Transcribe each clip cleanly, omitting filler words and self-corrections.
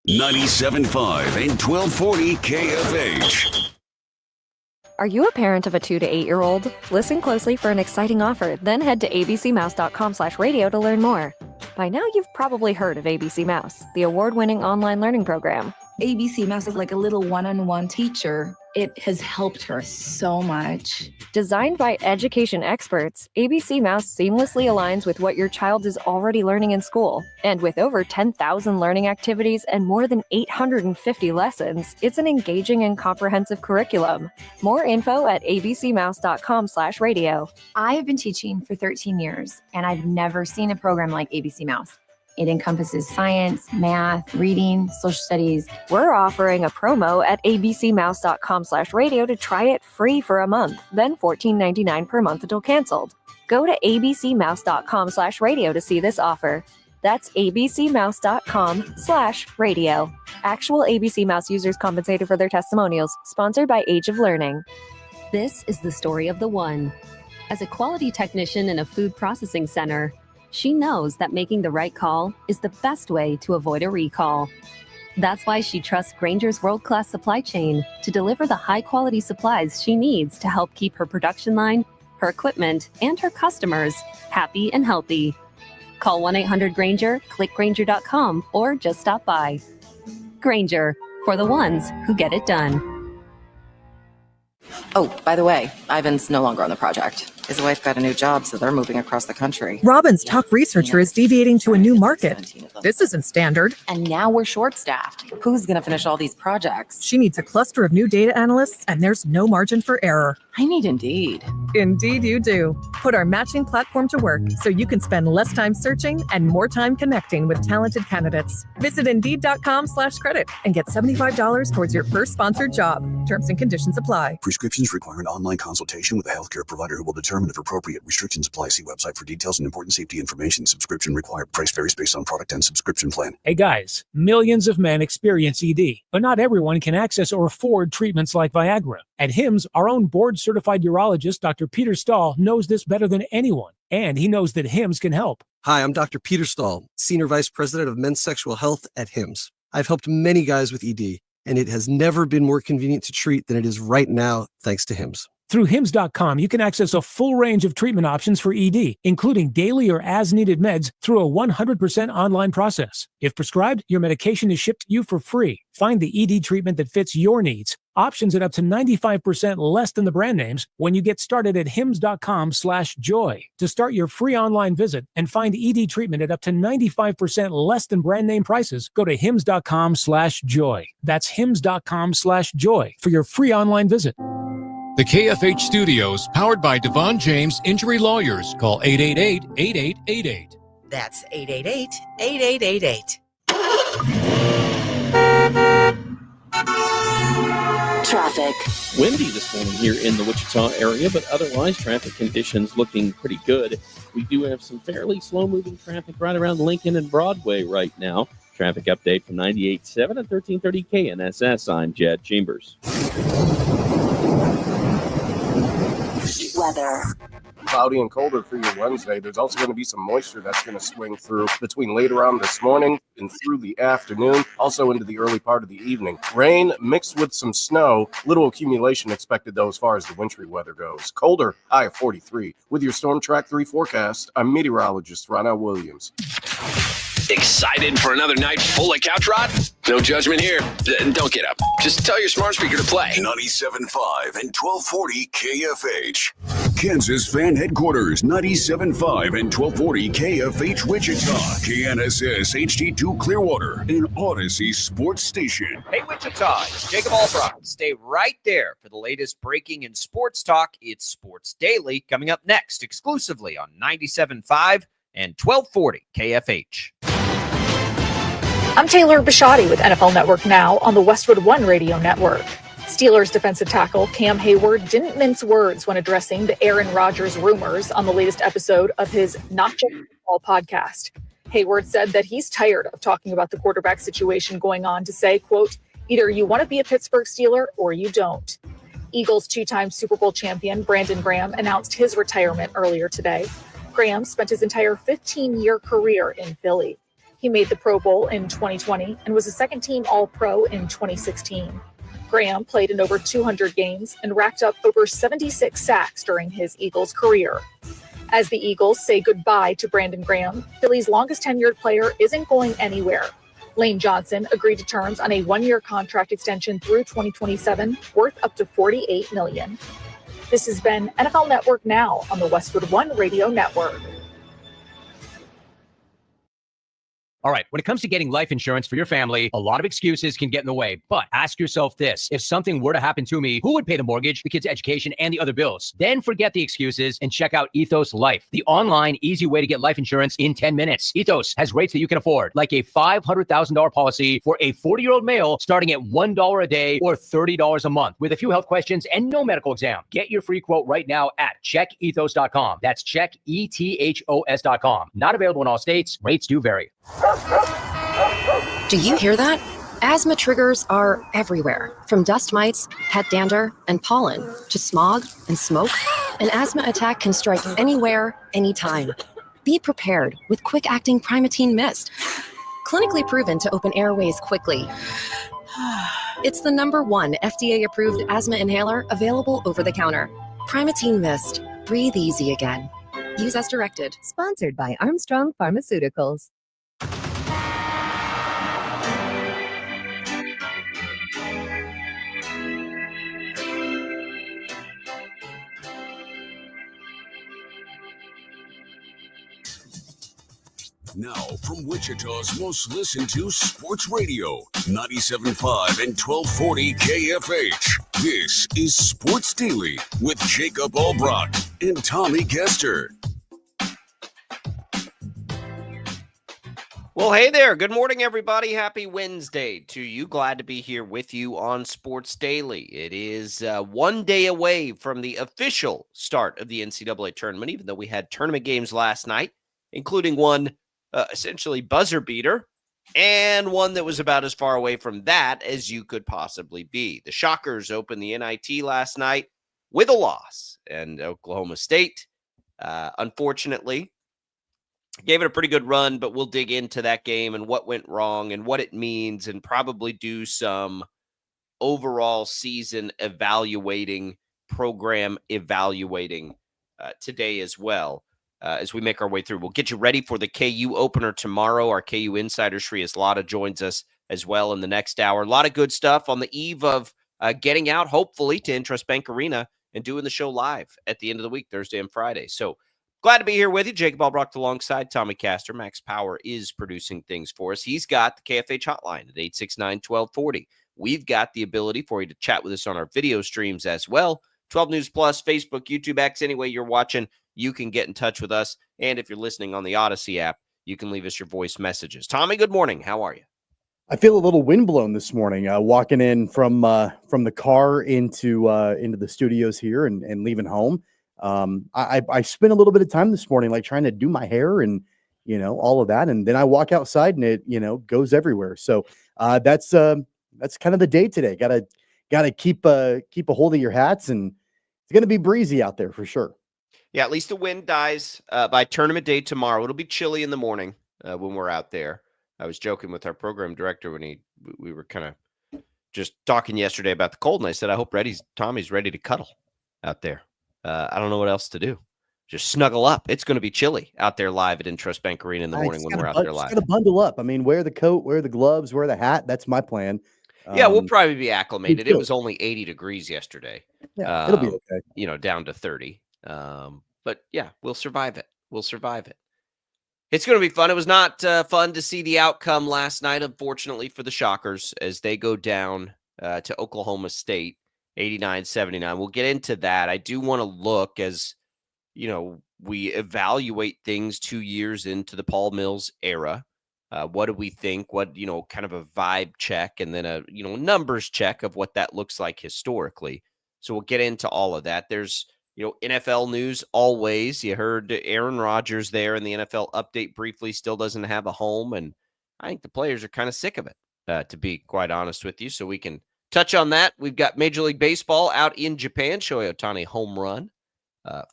97.5 and 1240 KFH. Are you a parent of a 2 to 8-year-old? Listen closely for an exciting offer, then head to abcmouse.com/radio to learn more. By now, you've probably heard of ABC Mouse, the award-winning online learning program. ABC Mouse is like a little one-on-one teacher. It has helped her so much. Designed by education experts, ABC Mouse seamlessly aligns with what your child is already learning in school. And with over 10,000 learning activities and more than 850 lessons, it's an engaging and comprehensive curriculum. More info at abcmouse.com/radio. I have been teaching for 13 years, and I've never seen a program like ABC Mouse. It encompasses science, math, reading, social studies. We're offering a promo at abcmouse.com/radio to try it free for a month, then $14.99 per month until canceled. Go to abcmouse.com/radio to see this offer. That's abcmouse.com/radio. Actual ABC Mouse users compensated for their testimonials. Sponsored by Age of Learning. This is the story of the one. As a quality technician in a food processing center, she knows that making the right call is the best way to avoid a recall. That's why she trusts Grainger's world-class supply chain to deliver the high-quality supplies she needs to help keep her production line, her equipment, and her customers happy and healthy. Call 1-800-GRAINGER, click Grainger.com, or just stop by. Grainger, for the ones who get it done. Oh, by the way, Ivan's no longer on the project. His wife got a new job, so they're moving across the country. Robin's top researcher is deviating to a new market. This isn't standard. And now we're short-staffed. Who's going to finish all these projects? She needs a cluster of new data analysts, and there's no margin for error. I need Indeed. Indeed you do. Put our matching platform to work so you can spend less time searching and more time connecting with talented candidates. Visit Indeed.com/credit and get $75 towards your first sponsored job. Terms and conditions apply. Prescriptions require an online consultation with a healthcare provider who will determine if appropriate. Restrictions apply. See website for details and important safety information. Subscription required. Price varies based on product and subscription plan. Hey guys, millions of men experience ED, but not everyone can access or afford treatments like Viagra. At HIMSS, our own board-certified urologist, Dr. Peter Stahl, knows this better than anyone, and he knows that HIMSS can help. Hi, I'm Dr. Peter Stahl, Senior Vice President of Men's Sexual Health at HIMSS. I've helped many guys with ED, and it has never been more convenient to treat than it is right now, thanks to HIMSS. Through HIMSS.com, you can access a full range of treatment options for ED, including daily or as-needed meds through a 100% online process. If prescribed, your medication is shipped to you for free. Find the ED treatment that fits your needs. Options at up to 95% less than the brand names when you get started at hims.com/joy. To start your free online visit and find ED treatment at up to 95% less than brand name prices, go to hims.com/joy. That's hims.com/joy for your free online visit. The KFH Studios, powered by Devon James Injury Lawyers. Call 888-8888. That's 888-8888. Traffic. Windy this morning here in the Wichita area, but otherwise traffic conditions looking pretty good. We do have some fairly slow-moving traffic right around Lincoln and Broadway right now. Traffic update from 98.7 and 1330 KNSS. I'm Jed Chambers. Weather. Cloudy and colder for your Wednesday. There's also going to be some moisture that's going to swing through between later on this morning and through the afternoon, also into the early part of the evening. Rain mixed with some snow. Little accumulation expected, though, as far as the wintry weather goes. Colder, high of 43. With your Storm Track 3 forecast, I'm meteorologist Ronald Williams. Excited for another night full of couch rot? No judgment here. Don't get up. Just tell your smart speaker to play. 97.5 and 1240 KFH. Kansas fan headquarters, 97.5 and 1240 KFH Wichita. KNSS HD2 Clearwater, an Odyssey sports station. Hey Wichita, it's Jacob Albrock. Stay right there for the latest breaking in sports talk. It's Sports Daily coming up next exclusively on 97.5 and 1240 KFH. I'm Taylor Bisciotti with NFL Network Now on the Westwood One Radio Network. Steelers defensive tackle Cam Hayward didn't mince words when addressing the Aaron Rodgers rumors on the latest episode of his Not Just Football podcast. Hayward said that he's tired of talking about the quarterback situation, going on to say, quote, either you want to be a Pittsburgh Steeler or you don't. Eagles two-time Super Bowl champion Brandon Graham announced his retirement earlier today. Graham spent his entire 15-year career in Philly. He made the Pro Bowl in 2020 and was a second-team All-Pro in 2016. Graham played in over 200 games and racked up over 76 sacks during his Eagles career. As the Eagles say goodbye to Brandon Graham, Philly's longest-tenured player isn't going anywhere. Lane Johnson agreed to terms on a one-year contract extension through 2027, worth up to $48 million. This has been NFL Network Now on the Westwood One Radio Network. All right, when it comes to getting life insurance for your family, a lot of excuses can get in the way. But ask yourself this: if something were to happen to me, who would pay the mortgage, the kids' education, and the other bills? Then forget the excuses and check out Ethos Life, the online, easy way to get life insurance in 10 minutes. Ethos has rates that you can afford, like a $500,000 policy for a 40-year-old male starting at $1 a day or $30 a month, with a few health questions and no medical exam. Get your free quote right now at checkethos.com. That's checkethos.com. Not available in all states. Rates do vary. Do you hear that? Asthma triggers are everywhere, from dust mites, pet dander, and pollen, to smog and smoke. An asthma attack can strike anywhere, anytime. Be prepared with quick-acting Primatene Mist. Clinically proven to open airways quickly. It's the #1 FDA-approved asthma inhaler available over the counter. Primatene Mist. Breathe easy again. Use as directed. Sponsored by Armstrong Pharmaceuticals. Now, from Wichita's most listened to sports radio, 97.5 and 1240 KFH. This is Sports Daily with Jacob Albrock and Tommy Kester. Well, hey there. Good morning, everybody. Happy Wednesday to you. Glad to be here with you on Sports Daily. It is 1 day away from the official start of the NCAA tournament, even though we had tournament games last night, including one essentially buzzer beater, and one that was about as far away from that as you could possibly be. The Shockers opened the NIT last night with a loss, and Oklahoma State, unfortunately, gave it a pretty good run, but we'll dig into that game and what went wrong and what it means, and probably do some overall season evaluating, program evaluating today as well. As we make our way through, we'll get you ready for the KU opener tomorrow. Our KU Insider Shreyas Laddha joins us as well in the next hour. A lot of good stuff on the eve of getting out, hopefully, to Intrust Bank Arena and doing the show live at the end of the week, Thursday and Friday. So glad to be here with you. Jacob Albrock alongside Tommy Kester. Max Power is producing things for us. He's got the KFH hotline at 869-1240. We've got the ability for you to chat with us on our video streams as well. 12 News Plus, Facebook, YouTube, X, any way you're watching, you can get in touch with us. And if you're listening on the Odyssey app, you can leave us your voice messages. Tommy, good morning. How are you? I feel a little windblown this morning, walking in from the car into the studios here and leaving home. I spent a little bit of time this morning, like trying to do my hair and, all of that. And then I walk outside and it, goes everywhere. So that's kind of the day today. Gotta keep a hold of your hats, and it's going to be breezy out there for sure. Yeah, at least the wind dies by tournament day tomorrow. It'll be chilly in the morning when we're out there. I was joking with our program director when we were kind of just talking yesterday about the cold, and I said, I hope Tommy's ready to cuddle out there. I don't know what else to do. Just snuggle up. It's going to be chilly out there live at Intrust Bank Arena in the morning when we're out there live. Got to bundle up. I mean, wear the coat, wear the gloves, wear the hat. That's my plan. Yeah, we'll probably be acclimated. It was only 80 degrees yesterday. Yeah, it'll be okay. Down to 30. But yeah, we'll survive it. It's going to be fun. It was not fun to see the outcome last night, unfortunately, for the Shockers as they go down to Oklahoma State, 89-79. We'll get into that. I do want to look as, we evaluate things 2 years into the Paul Mills era. What do we think? What, kind of a vibe check, and then a, numbers check of what that looks like historically. So we'll get into all of that. There's, NFL news always. You heard Aaron Rodgers there in the NFL update briefly, still doesn't have a home. And I think the players are kind of sick of it, to be quite honest with you. So we can touch on that. We've got Major League Baseball out in Japan. Shohei Ohtani home run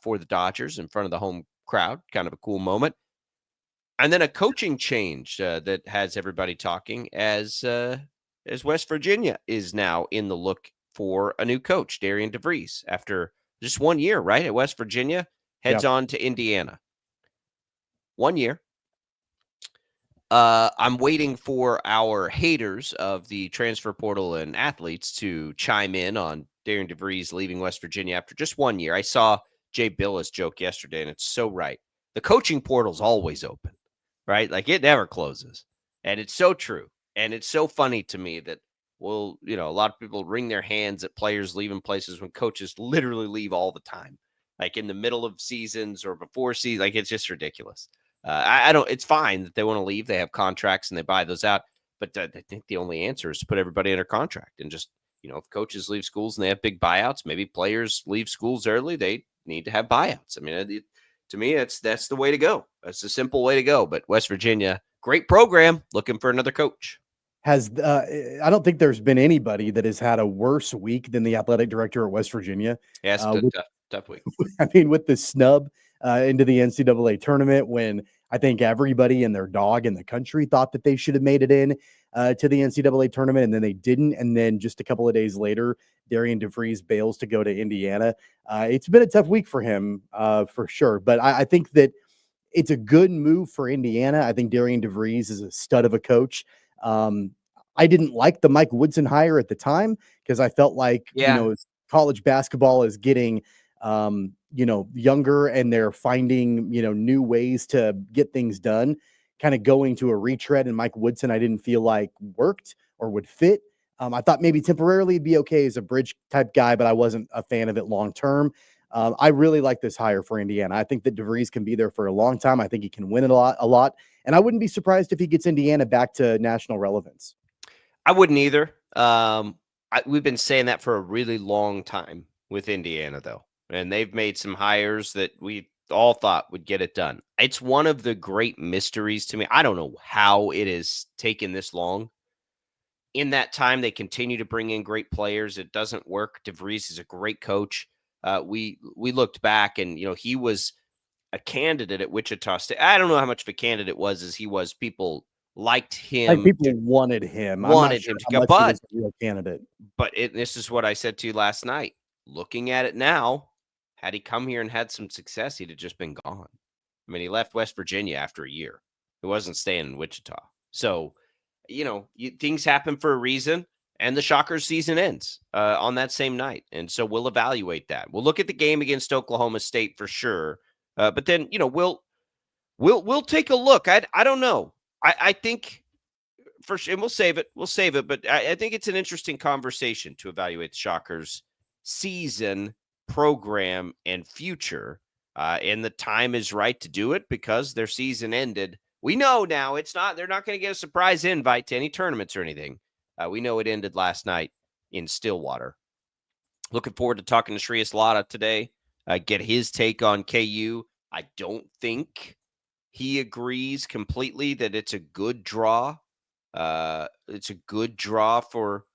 for the Dodgers in front of the home crowd. Kind of a cool moment. And then a coaching change that has everybody talking as West Virginia is now in the look for a new coach, Darian DeVries, after just 1 year, right, at West Virginia, heads on to Indiana. 1 year. I'm waiting for our haters of the transfer portal and athletes to chime in on Darian DeVries leaving West Virginia after just 1 year. I saw Jay Billis joke yesterday, and it's so right. The coaching portal's always open, right? Like, it never closes. And it's so true. And it's so funny to me that, well, a lot of people wring their hands at players leaving places when coaches literally leave all the time, like in the middle of seasons or before season. Like, it's just ridiculous. I don't. It's fine that they want to leave. They have contracts and they buy those out. But I think the only answer is to put everybody under contract and just, if coaches leave schools and they have big buyouts, maybe players leave schools early. They need to have buyouts. I mean, to me, that's the way to go. That's the simple way to go. But West Virginia, great program, looking for another coach. I don't think there's been anybody that has had a worse week than the athletic director at West Virginia. Yeah, it's a tough week. I mean, with the snub into the NCAA tournament, when I think everybody and their dog in the country thought that they should have made it in to the NCAA tournament, and then they didn't. And then just a couple of days later, Darian DeVries bails to go to Indiana. It's been a tough week for him, for sure. But I think that it's a good move for Indiana. I think Darian DeVries is a stud of a coach. I didn't like the Mike Woodson hire at the time because I felt like, college basketball is getting younger, and they're finding, new ways to get things done, kind of going to a retread. And Mike Woodson, I didn't feel like worked or would fit. I thought maybe temporarily it'd be okay as a bridge type guy, but I wasn't a fan of it long term. I really like this hire for Indiana. I think that DeVries can be there for a long time. I think he can win it a lot. And I wouldn't be surprised if he gets Indiana back to national relevance. I wouldn't either. We've been saying that for a really long time with Indiana, though. And they've made some hires that we all thought would get it done. It's one of the great mysteries to me. I don't know how it has taken this long. In that time, they continue to bring in great players. It doesn't work. DeVries is a great coach. We looked back, and he was a candidate at Wichita State. I don't know how much of a candidate was as he was. People liked him. Like, people wanted him. Wanted him to go, but he was a real candidate. But this is what I said to you last night. Looking at it now, had he come here and had some success, he'd have just been gone. I mean, he left West Virginia after a year. He wasn't staying in Wichita. So, things happen for a reason, and the Shockers season ends on that same night. And so we'll evaluate that. We'll look at the game against Oklahoma State for sure. But then, we'll take a look. I don't know. I think for sure, and we'll save it. But I think it's an interesting conversation to evaluate the Shockers season, program, and future. And the time is right to do it because their season ended. We know now they're not going to get a surprise invite to any tournaments or anything. We know it ended last night in Stillwater. Looking forward to talking to Shreyas Laddha today, get his take on KU. I don't think he agrees completely that it's a good draw. It's a good draw for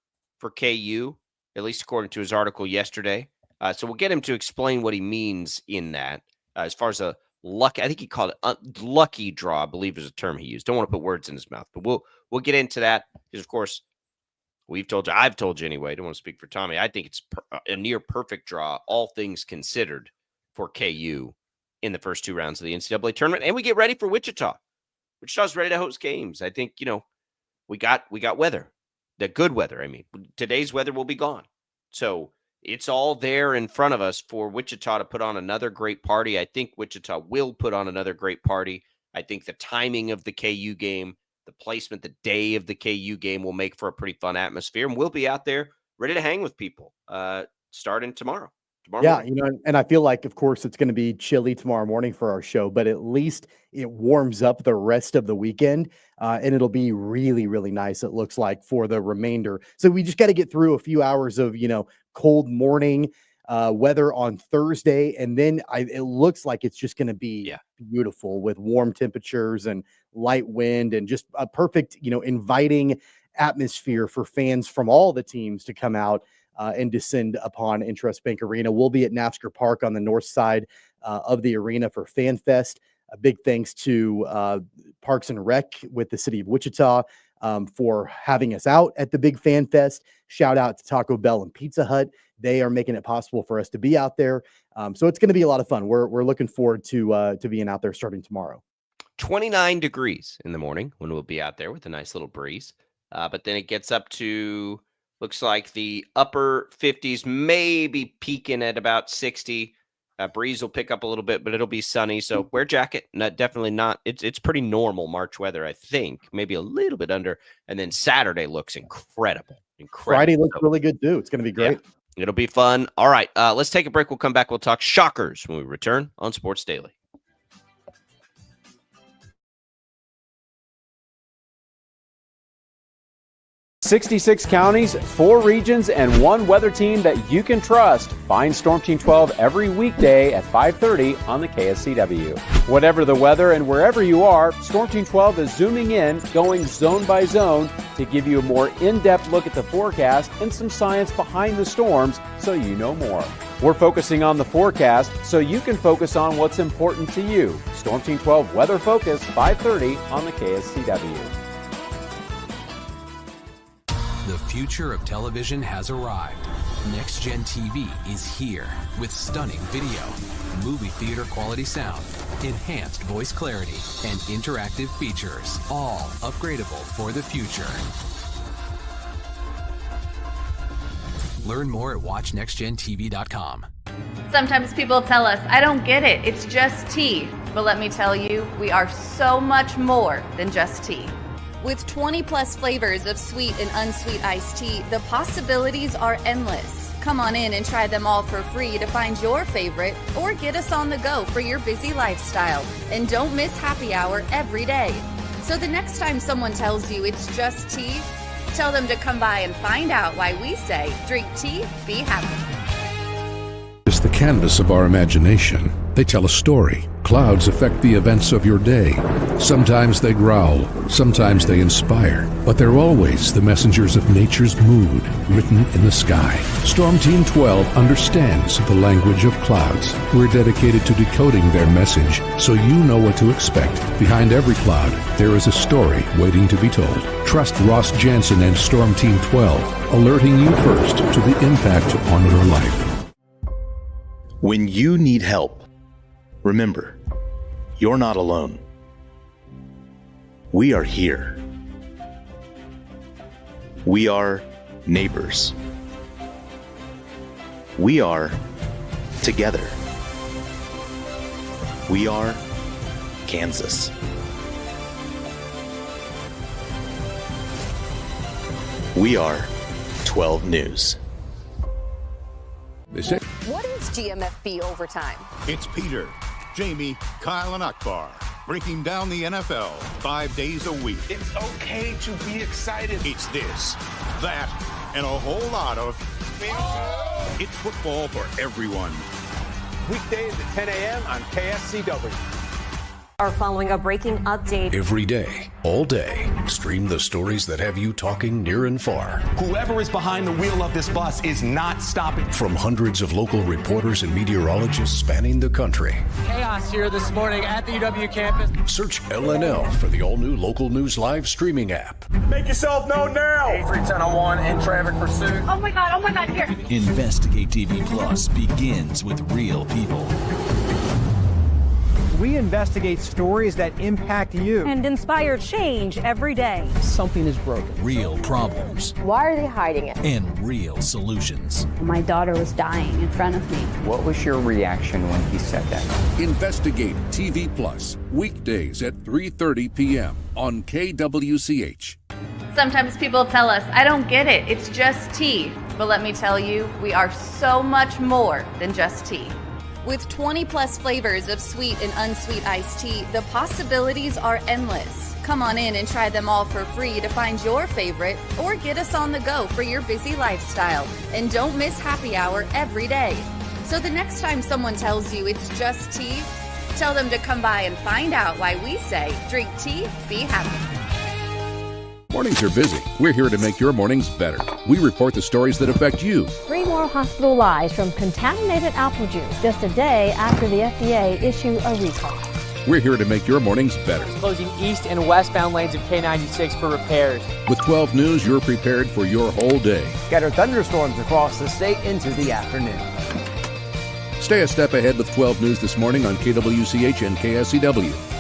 KU, at least according to his article yesterday. So we'll get him to explain what he means in that. As far as a lucky, I think he called it lucky draw, I believe is a term he used. Don't want to put words in his mouth, but we'll get into that because, of course, I've told you anyway. I don't want to speak for Tommy. I think it's a near perfect draw, all things considered, for KU in the first two rounds of the NCAA tournament. And we get ready for Wichita. Wichita's ready to host games. I think, we got weather, the good weather. I mean, today's weather will be gone. So it's all there in front of us for Wichita to put on another great party. I think Wichita will put on another great party. I think the timing of the KU game, the placement, the day of the KU game will make for a pretty fun atmosphere. And we'll be out there ready to hang with people starting tomorrow. Yeah, morning. and I feel like, of course, it's going to be chilly tomorrow morning for our show, but at least it warms up the rest of the weekend, and it'll be really, really nice, it looks like, for the remainder. So we just got to get through a few hours of, cold morning weather on Thursday, and then it looks like it's just going to be beautiful with warm temperatures and light wind and just a perfect, inviting atmosphere for fans from all the teams to come out and descend upon Intrust Bank Arena. We'll be at NAFSCAR Park on the north side of the arena for Fan Fest. A big thanks to Parks and Rec with the city of Wichita for having us out at the Big Fan Fest. Shout out to Taco Bell and Pizza Hut. They are making it possible for us to be out there. So it's going to be a lot of fun. We're looking forward to being out there starting tomorrow. 29 degrees in the morning when we'll be out there with a nice little breeze. But then it gets up to, looks like the upper 50s, maybe peaking at about 60. Breeze will pick up a little bit, but it'll be sunny. So wear a jacket. Definitely not. It's pretty normal March weather, I think. Maybe a little bit under. And then Saturday looks incredible. Friday looks really good too. It's going to be great. Yeah, it'll be fun. All right. Let's take a break. We'll come back. We'll talk Shockers when we return on Sports Daily. 66 counties, 4 regions, and 1 weather team that you can trust. Find Storm Team 12 every weekday at 5:30 on the KSCW. Whatever the weather and wherever you are, Storm Team 12 is zooming in, going zone by zone to give you a more in-depth look at the forecast and some science behind the storms so you know more. We're focusing on the forecast so you can focus on what's important to you. Storm Team 12 Weather Focus, 5:30 on the KSCW. The future of television has arrived. Next Gen TV is here with stunning video, movie theater quality sound, enhanced voice clarity, and interactive features, all upgradable for the future. Learn more at watchnextgentv.com. Sometimes people tell us, I don't get it, it's just tea. But let me tell you, we are so much more than just tea. With 20 plus flavors of sweet and unsweet iced tea, the possibilities are endless. Come on in and try them all for free to find your favorite or get us on the go for your busy lifestyle. And don't miss happy hour every day. So the next time someone tells you it's just tea, tell them to come by and find out why we say, drink tea, be happy. It's the canvas of our imagination. They tell a story. Clouds affect the events of your day. Sometimes they growl, sometimes they inspire, but they're always the messengers of nature's mood, written in the sky. Storm Team 12 understands the language of clouds. We're dedicated to decoding their message so you know what to expect. Behind every cloud, there is a story waiting to be told. Trust Ross Jansen and Storm Team 12, alerting you first to the impact on your life. When you need help, remember, you're not alone. We are here. We are neighbors. We are together. We are Kansas. We are 12 News. What is GMFB Overtime? It's Peter, Jamie, Kyle, and Akbar breaking down the NFL 5 days a week. It's okay to be excited. It's this, that, and a whole lot of... Oh! It's football for everyone. Weekdays at 10 a.m. on KSCW. Are following a breaking update. Every day, all day, stream the stories that have you talking near and far. Whoever is behind the wheel of this bus is not stopping. From hundreds of local reporters and meteorologists spanning the country. Chaos here this morning at the UW campus. Search LNL for the all-new Local News Live streaming app. Make yourself known now. 831001 in traffic pursuit. Oh my God, here. Investigate TV Plus begins with real people. We investigate stories that impact you and inspire change every day. Something is broken. Real problems. Why are they hiding it? And real solutions. My daughter was dying in front of me. What was your reaction when he said that? Investigate TV Plus, weekdays at 3:30 p.m. on KWCH. Sometimes people tell us, I don't get it, it's just tea. But let me tell you, we are so much more than just tea. With 20 plus flavors of sweet and unsweet iced tea, the possibilities are endless. Come on in and try them all for free to find your favorite or get us on the go for your busy lifestyle. And don't miss happy hour every day. So the next time someone tells you it's just tea, tell them to come by and find out why we say, drink tea, be happy. Mornings are busy. We're here to make your mornings better. We report the stories that affect you. 3 more hospital lies from contaminated apple juice just a day after the FDA issued a recall. We're here to make your mornings better. Closing east and westbound lanes of K96 for repairs. With 12 News, you're prepared for your whole day. Scattered thunderstorms across the state into the afternoon. Stay a step ahead with 12 News this morning on KWCH and KSCW.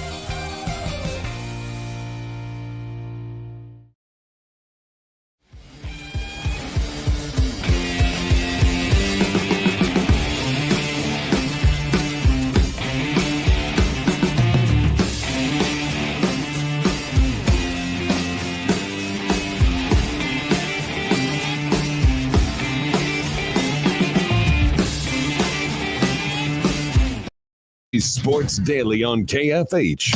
Sports Daily on KFH.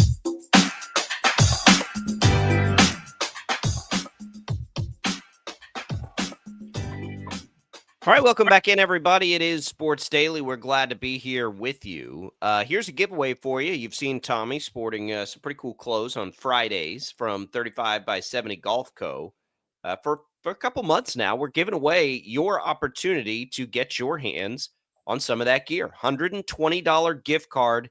All right, welcome back in, everybody. It is Sports Daily. We're glad to be here with you. Here's a giveaway for you. You've seen Tommy sporting some pretty cool clothes on Fridays from 35 by 70 Golf Co. For a couple months now, we're giving away your opportunity to get your hands on some of that gear. $120 gift card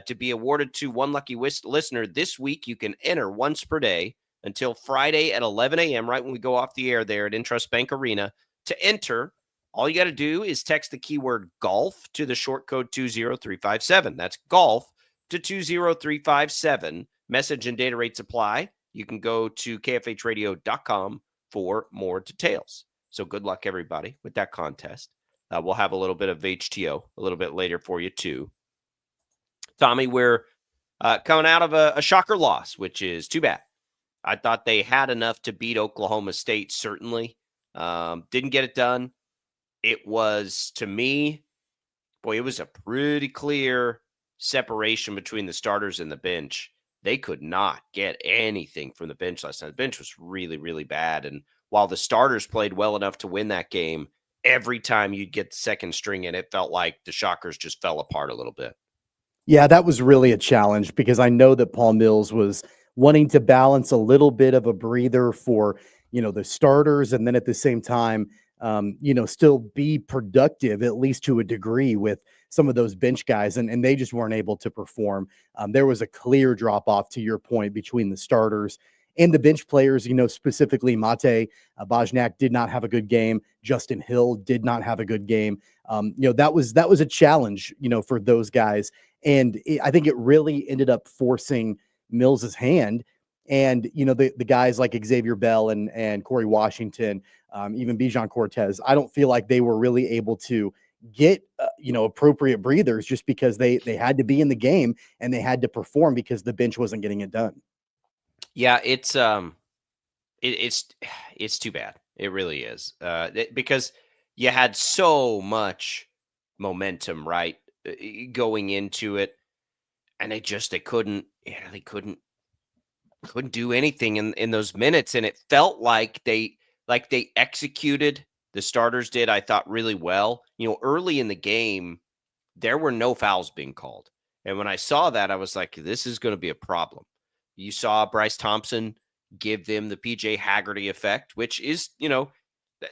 to be awarded to one lucky listener this week. You can enter once per day until Friday at 11 a.m., right when we go off the air there at Intrust Bank Arena. To enter, all you got to do is text the keyword golf to the short code 20357. That's golf to 20357. Message and data rates apply. You can go to kfhradio.com for more details. So good luck, everybody, with that contest. We'll have a little bit of HTO a little bit later for you, too. Tommy, we're coming out of a shocker loss, which is too bad. I thought they had enough to beat Oklahoma State, certainly. Didn't get it done. It was, to me, boy, it was a pretty clear separation between the starters and the bench. They could not get anything from the bench last night. The bench was really, really bad. And while the starters played well enough to win that game, every time you'd get the second string in, it felt like the Shockers just fell apart a little bit. Yeah, that was really a challenge because I know that Paul Mills was wanting to balance a little bit of a breather for, the starters. And then at the same time, still be productive, at least to a degree, with some of those bench guys. And they just weren't able to perform. There was a clear drop off, to your point, between the starters and the bench players. Specifically Mate Bajnak did not have a good game. Justin Hill did not have a good game. That was a challenge, for those guys. And I think it really ended up forcing Mills's hand. And, the guys like Xavier Bell and Corey Washington, even Bijan Cortez, I don't feel like they were really able to get, appropriate breathers just because they had to be in the game and they had to perform because the bench wasn't getting it done. Yeah, it's too bad. It really is. Because you had so much momentum, right, going into it, and they couldn't do anything in those minutes. And it felt like they executed, the starters did, I thought, really well. Early in the game, there were no fouls being called. And when I saw that, I was like, this is going to be a problem. You saw Bryce Thompson give them the PJ Haggerty effect, which is,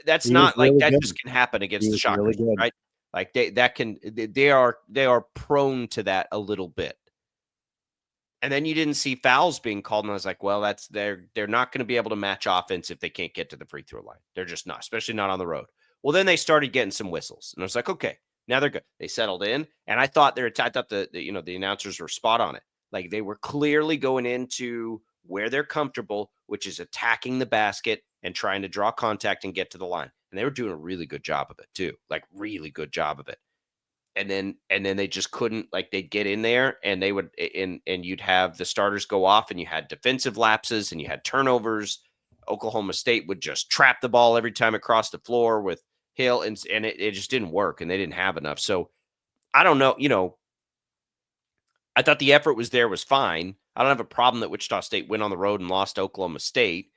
that's not like that just can happen against the Shockers, right? Like they are prone to that a little bit. And then you didn't see fouls being called. And I was like, well, they're not going to be able to match offense if they can't get to the free throw line. They're just not, especially not on the road. Well, then they started getting some whistles. And I was like, okay, now they're good. They settled in. And I thought the announcers were spot on it. Like they were clearly going into where they're comfortable, which is attacking the basket and trying to draw contact and get to the line. And they were doing a really good job of it too. Like really good job of it. And then they just couldn't, like they'd get in there and they would, and you'd have the starters go off and you had defensive lapses and you had turnovers. Oklahoma State would just trap the ball every time it crossed the floor with Hill and it just didn't work and they didn't have enough. So I don't know, I thought the effort was fine. I don't have a problem that Wichita State went on the road and lost to Oklahoma State.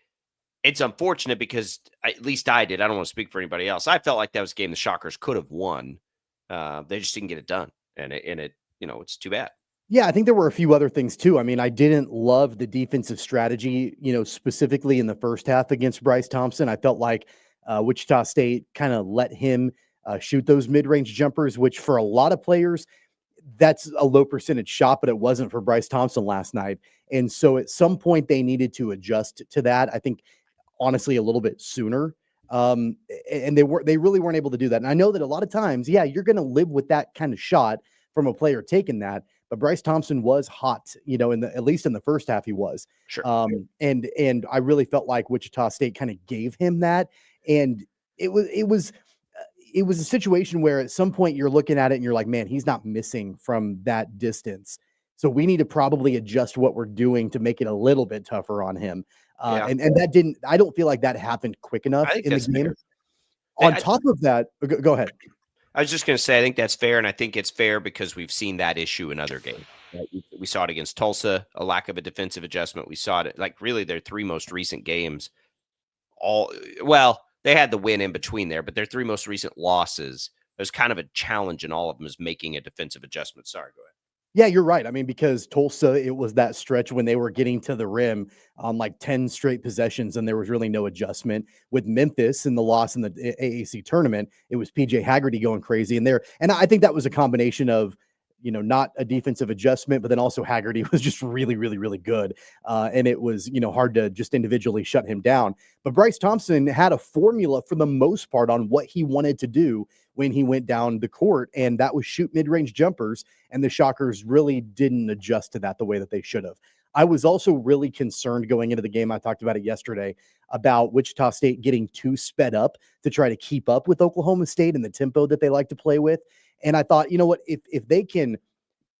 It's unfortunate because at least I did. I don't want to speak for anybody else. I felt like that was a game the Shockers could have won. They just didn't get it done. And it's too bad. Yeah, I think there were a few other things too. I mean, I didn't love the defensive strategy, specifically in the first half against Bryce Thompson. I felt like Wichita State kind of let him shoot those mid-range jumpers, which for a lot of players, that's a low percentage shot, but it wasn't for Bryce Thompson last night. And so at some point they needed to adjust to that. I think honestly a little bit sooner. And they really weren't able to do that. And I know that a lot of times, yeah, you're going to live with that kind of shot from a player taking that. But Bryce Thompson was hot, at least in the first half he was. Sure. And I really felt like Wichita State kind of gave him that. And it was a situation where at some point you're looking at it and you're like, man, he's not missing from that distance. So we need to probably adjust what we're doing to make it a little bit tougher on him. And that I don't feel like that happened quick enough in the game. Fair. On top of that, go ahead. I was just going to say, I think that's fair. And I think it's fair because we've seen that issue in other games. Right? We saw it against Tulsa, a lack of a defensive adjustment. We saw it like really their three most recent games. They had the win in between there, but their three most recent losses, there's kind of a challenge in all of them is making a defensive adjustment. Sorry, go ahead. Yeah, you're right. I mean, because Tulsa, it was that stretch when they were getting to the rim on like 10 straight possessions, and there was really no adjustment. With Memphis and the loss in the AAC tournament, it was PJ Haggerty going crazy in there. And I think that was a combination of, not a defensive adjustment, but then also Haggerty was just really, really, really good. And it was, hard to just individually shut him down. But Bryce Thompson had a formula for the most part on what he wanted to do when he went down the court, and that was shoot mid-range jumpers, and the Shockers really didn't adjust to that the way that they should have. I was also really concerned going into the game, I talked about it yesterday, about Wichita State getting too sped up to try to keep up with Oklahoma State and the tempo that they like to play with. And I thought, you know what, if they can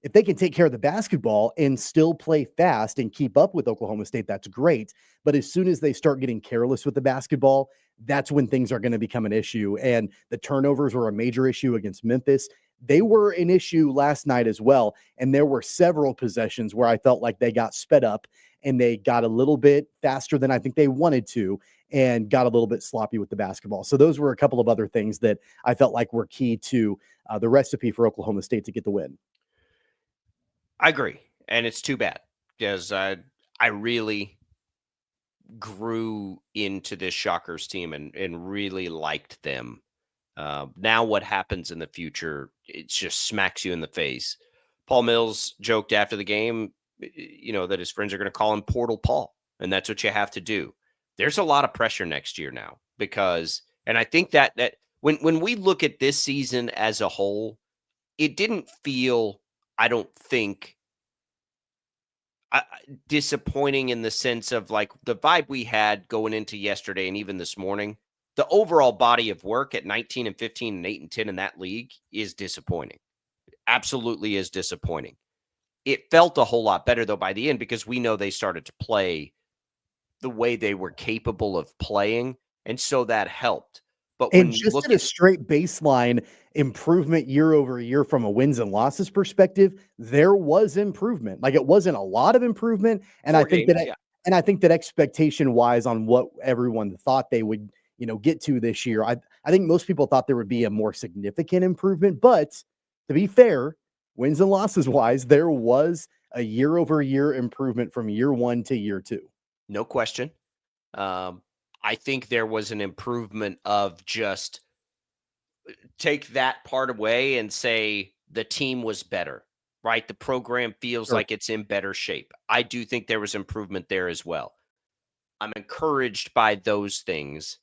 take care of the basketball and still play fast and keep up with Oklahoma State, that's great. But as soon as they start getting careless with the basketball, that's when things are going to become an issue. And the turnovers were a major issue against Memphis. They were an issue last night as well. And there were several possessions where I felt like they got sped up and they got a little bit faster than I think they wanted to and got a little bit sloppy with the basketball. So those were a couple of other things that I felt like were key to the recipe for Oklahoma State to get the win. I agree. And it's too bad because I really grew into this Shockers team and really liked them. Now what happens in the future, it just smacks you in the face. Paul Mills joked after the game, that his friends are going to call him Portal Paul, and that's what you have to do. There's a lot of pressure next year now and I think that when we look at this season as a whole, it didn't feel, I don't think, disappointing in the sense of like the vibe we had going into yesterday and even this morning. The overall body of work at 19 and 15 and 8 and 10 in that league is disappointing. Absolutely is disappointing. It felt a whole lot better though by the end because we know they started to play the way they were capable of playing, and so that helped. But and just at a straight baseline improvement year over year from a wins and losses perspective, there was improvement. Like it wasn't a lot of improvement, and I think that expectation wise on what everyone thought they would, get to this year, I think most people thought there would be a more significant improvement. But to be fair, wins and losses wise, there was a year over year improvement from year one to year two. No question. I think there was an improvement of just take that part away and say the team was better, right? The program feels like it's in better shape. I do think there was improvement there as well. I'm encouraged by those things.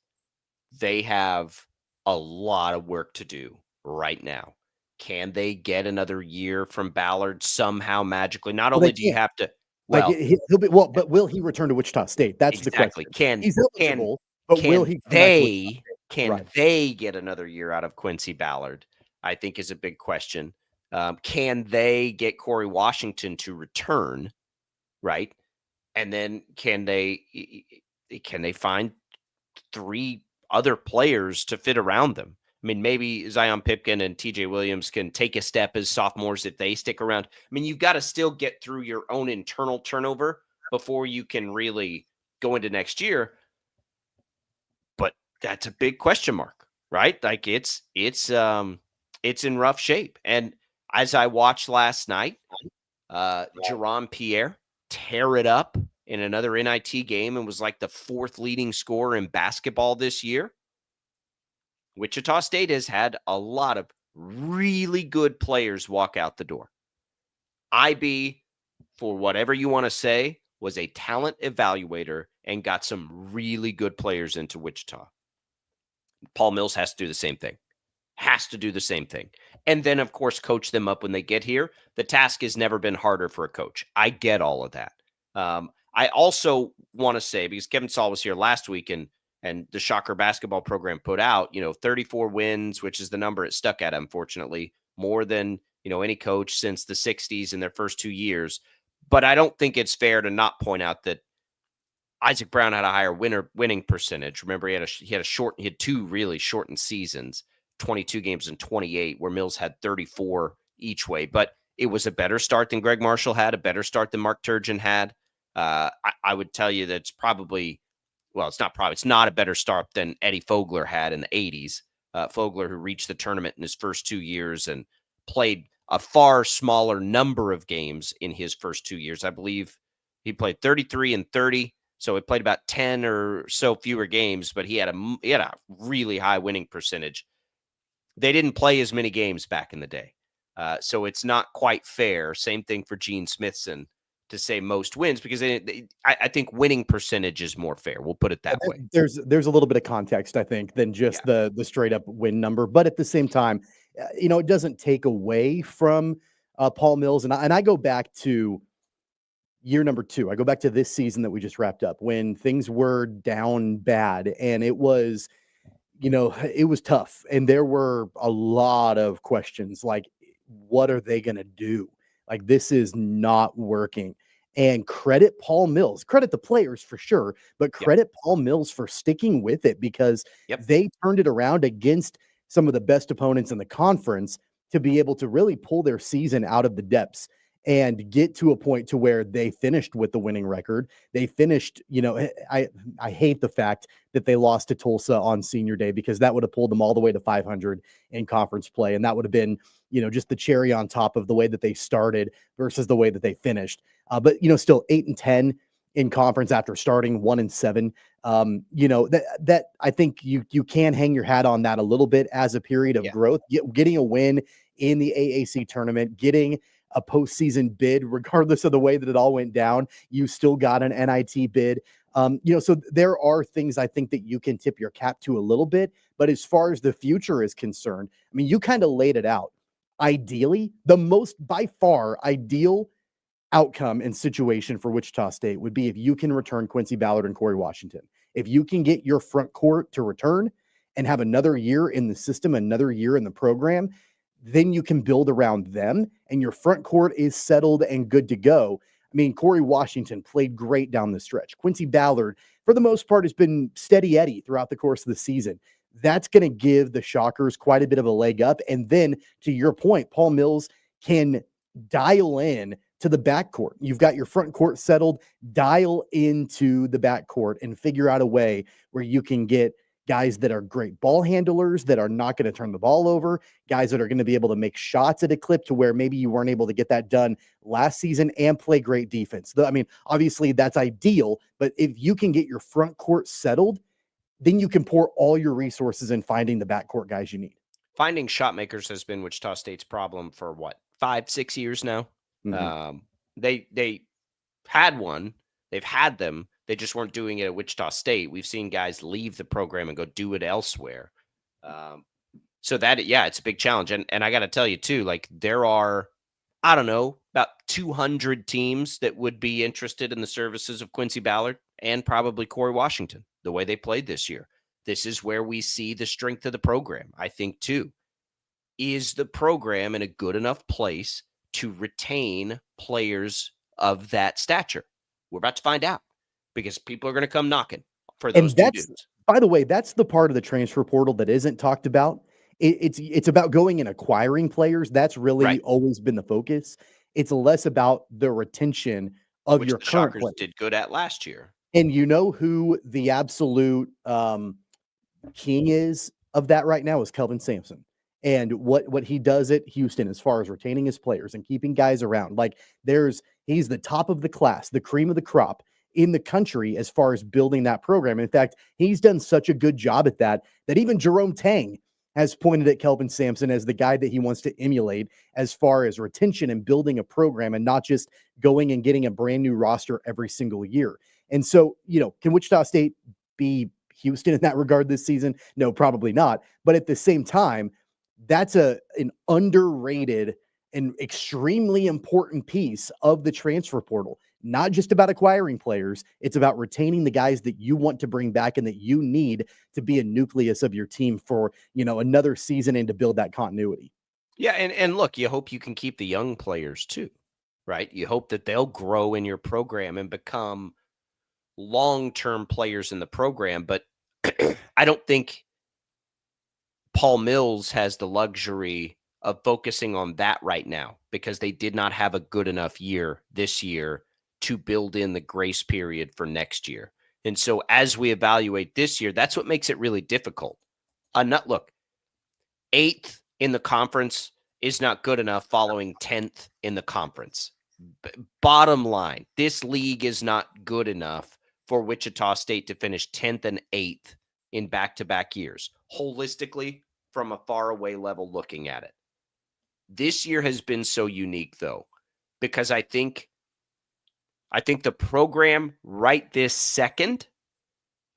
They have a lot of work to do right now. Can they get another year from Ballard somehow magically? Not only do you have to, he'll be but will he return to Wichita State? That's exactly. The question. He's eligible, but will he? They get another year out of Quincy Ballard? I think is a big question. Can they get Corey Washington to return? Right, and then can they find three other players to fit around them? I mean, maybe Zion Pipkin and TJ Williams can take a step as sophomores if they stick around. I mean, you've got to still get through your own internal turnover before you can really go into next year. But that's a big question mark, right? Like it's in rough shape. And as I watched last night, Jerome Pierre tear it up in another NIT game and was like the fourth leading scorer in basketball this year. Wichita State has had a lot of really good players walk out the door. IB, for whatever you want to say, was a talent evaluator and got some really good players into Wichita. Paul Mills has to do the same thing. And then, of course, coach them up when they get here. The task has never been harder for a coach. I get all of that. I also want to say, because Kevin Saul was here last week and the Shocker basketball program put out, 34 wins, which is the number it stuck at, unfortunately, more than, any coach since the 60s in their first 2 years. But I don't think it's fair to not point out that Isaac Brown had a higher winning percentage. Remember, he had 2 really shortened seasons, 22 games and 28, where Mills had 34 each way. But it was a better start than Greg Marshall had, a better start than Mark Turgeon had. I would tell you that it's not a better start than Eddie Fogler had in the 80s. Fogler, who reached the tournament in his first 2 years and played a far smaller number of games in his first 2 years. I believe he played 33 and 30. So he played about 10 or so fewer games, but he had a really high winning percentage. They didn't play as many games back in the day. So it's not quite fair. Same thing for Gene Smithson to say most wins, because I think winning percentage is more fair. We'll put it that way. There's a little bit of context, I think, than just the straight up win number. But at the same time, it doesn't take away from Paul Mills. And I go back to year number 2. I go back to this season that we just wrapped up, when things were down bad, and it was tough. And there were a lot of questions like, what are they going to do? Like, this is not working. And credit Paul Mills, credit the players for sure, but credit Paul Mills for sticking with it, because they turned it around against some of the best opponents in the conference to be able to really pull their season out of the depths and get to a point to where they finished with the winning record. They finished, I hate the fact that they lost to Tulsa on senior day, because that would have pulled them all the way to 500 in conference play. And that would have been, just the cherry on top of the way that they started versus the way that they finished. But still 8-10 in conference after starting 1-7. That I think you can hang your hat on that a little bit as a period of growth, getting a win in the AAC tournament, getting a postseason bid, regardless of the way that it all went down. You still got an NIT bid. So there are things I think that you can tip your cap to a little bit. But as far as the future is concerned, I mean, you kind of laid it out. Ideally, the most by far ideal outcome and situation for Wichita State would be if you can return Quincy Ballard and Corey Washington. If you can get your front court to return and have another year in the system, another year in the program, then you can build around them and your front court is settled and good to go. I mean, Corey Washington played great down the stretch. Quincy Ballard, for the most part, has been steady Eddie throughout the course of the season. That's going to give the Shockers quite a bit of a leg up. And then, to your point, Paul Mills can dial in to the backcourt. You've got your front court settled, dial into the backcourt and figure out a way where you can get guys that are great ball handlers, that are not going to turn the ball over, guys that are going to be able to make shots at a clip to where maybe you weren't able to get that done last season, and play great defense. I mean, obviously that's ideal, but if you can get your front court settled, then you can pour all your resources in finding the backcourt guys you need. Finding shot makers has been Wichita State's problem for 5-6 years now. Mm-hmm. They had one. They've had them. They just weren't doing it at Wichita State. We've seen guys leave the program and go do it elsewhere. So it's a big challenge. And I got to tell you too, like, there are, I don't know, about 200 teams that would be interested in the services of Quincy Ballard and probably Corey Washington, the way they played this year. This is where we see the strength of the program, I think, too. Is the program in a good enough place to retain players of that stature? We're about to find out, because people are going to come knocking for those two dudes. By the way, that's the part of the transfer portal that isn't talked about. It's about going and acquiring players. That's really always been the focus. It's less about the retention of Which your the current Shockers players. did good at last year. And you know who the absolute king is of that right now is Kelvin Sampson. And what he does at Houston as far as retaining his players and keeping guys around. Like, he's the top of the class, the cream of the crop in the country as far as building that program. In fact, he's done such a good job at that even Jerome Tang has pointed at Kelvin Sampson as the guy that he wants to emulate as far as retention and building a program and not just going and getting a brand new roster every single year. And so, can Wichita State be Houston in that regard this season? No, probably not. But at the same time, that's an underrated and extremely important piece of the transfer portal. Not just about acquiring players, it's about retaining the guys that you want to bring back and that you need to be a nucleus of your team for, another season and to build that continuity. Yeah, and look, you hope you can keep the young players too, right? You hope that they'll grow in your program and become long-term players in the program, but I don't think Paul Mills has the luxury of focusing on that right now because they did not have a good enough year this year to build in the grace period for next year. And so as we evaluate this year, that's what makes it really difficult. Look, 8th in the conference is not good enough following 10th in the conference. Bottom line, this league is not good enough for Wichita State to finish 10th and 8th in back-to-back years, holistically from a faraway level looking at it. This year has been so unique, though, because I think the program right this second,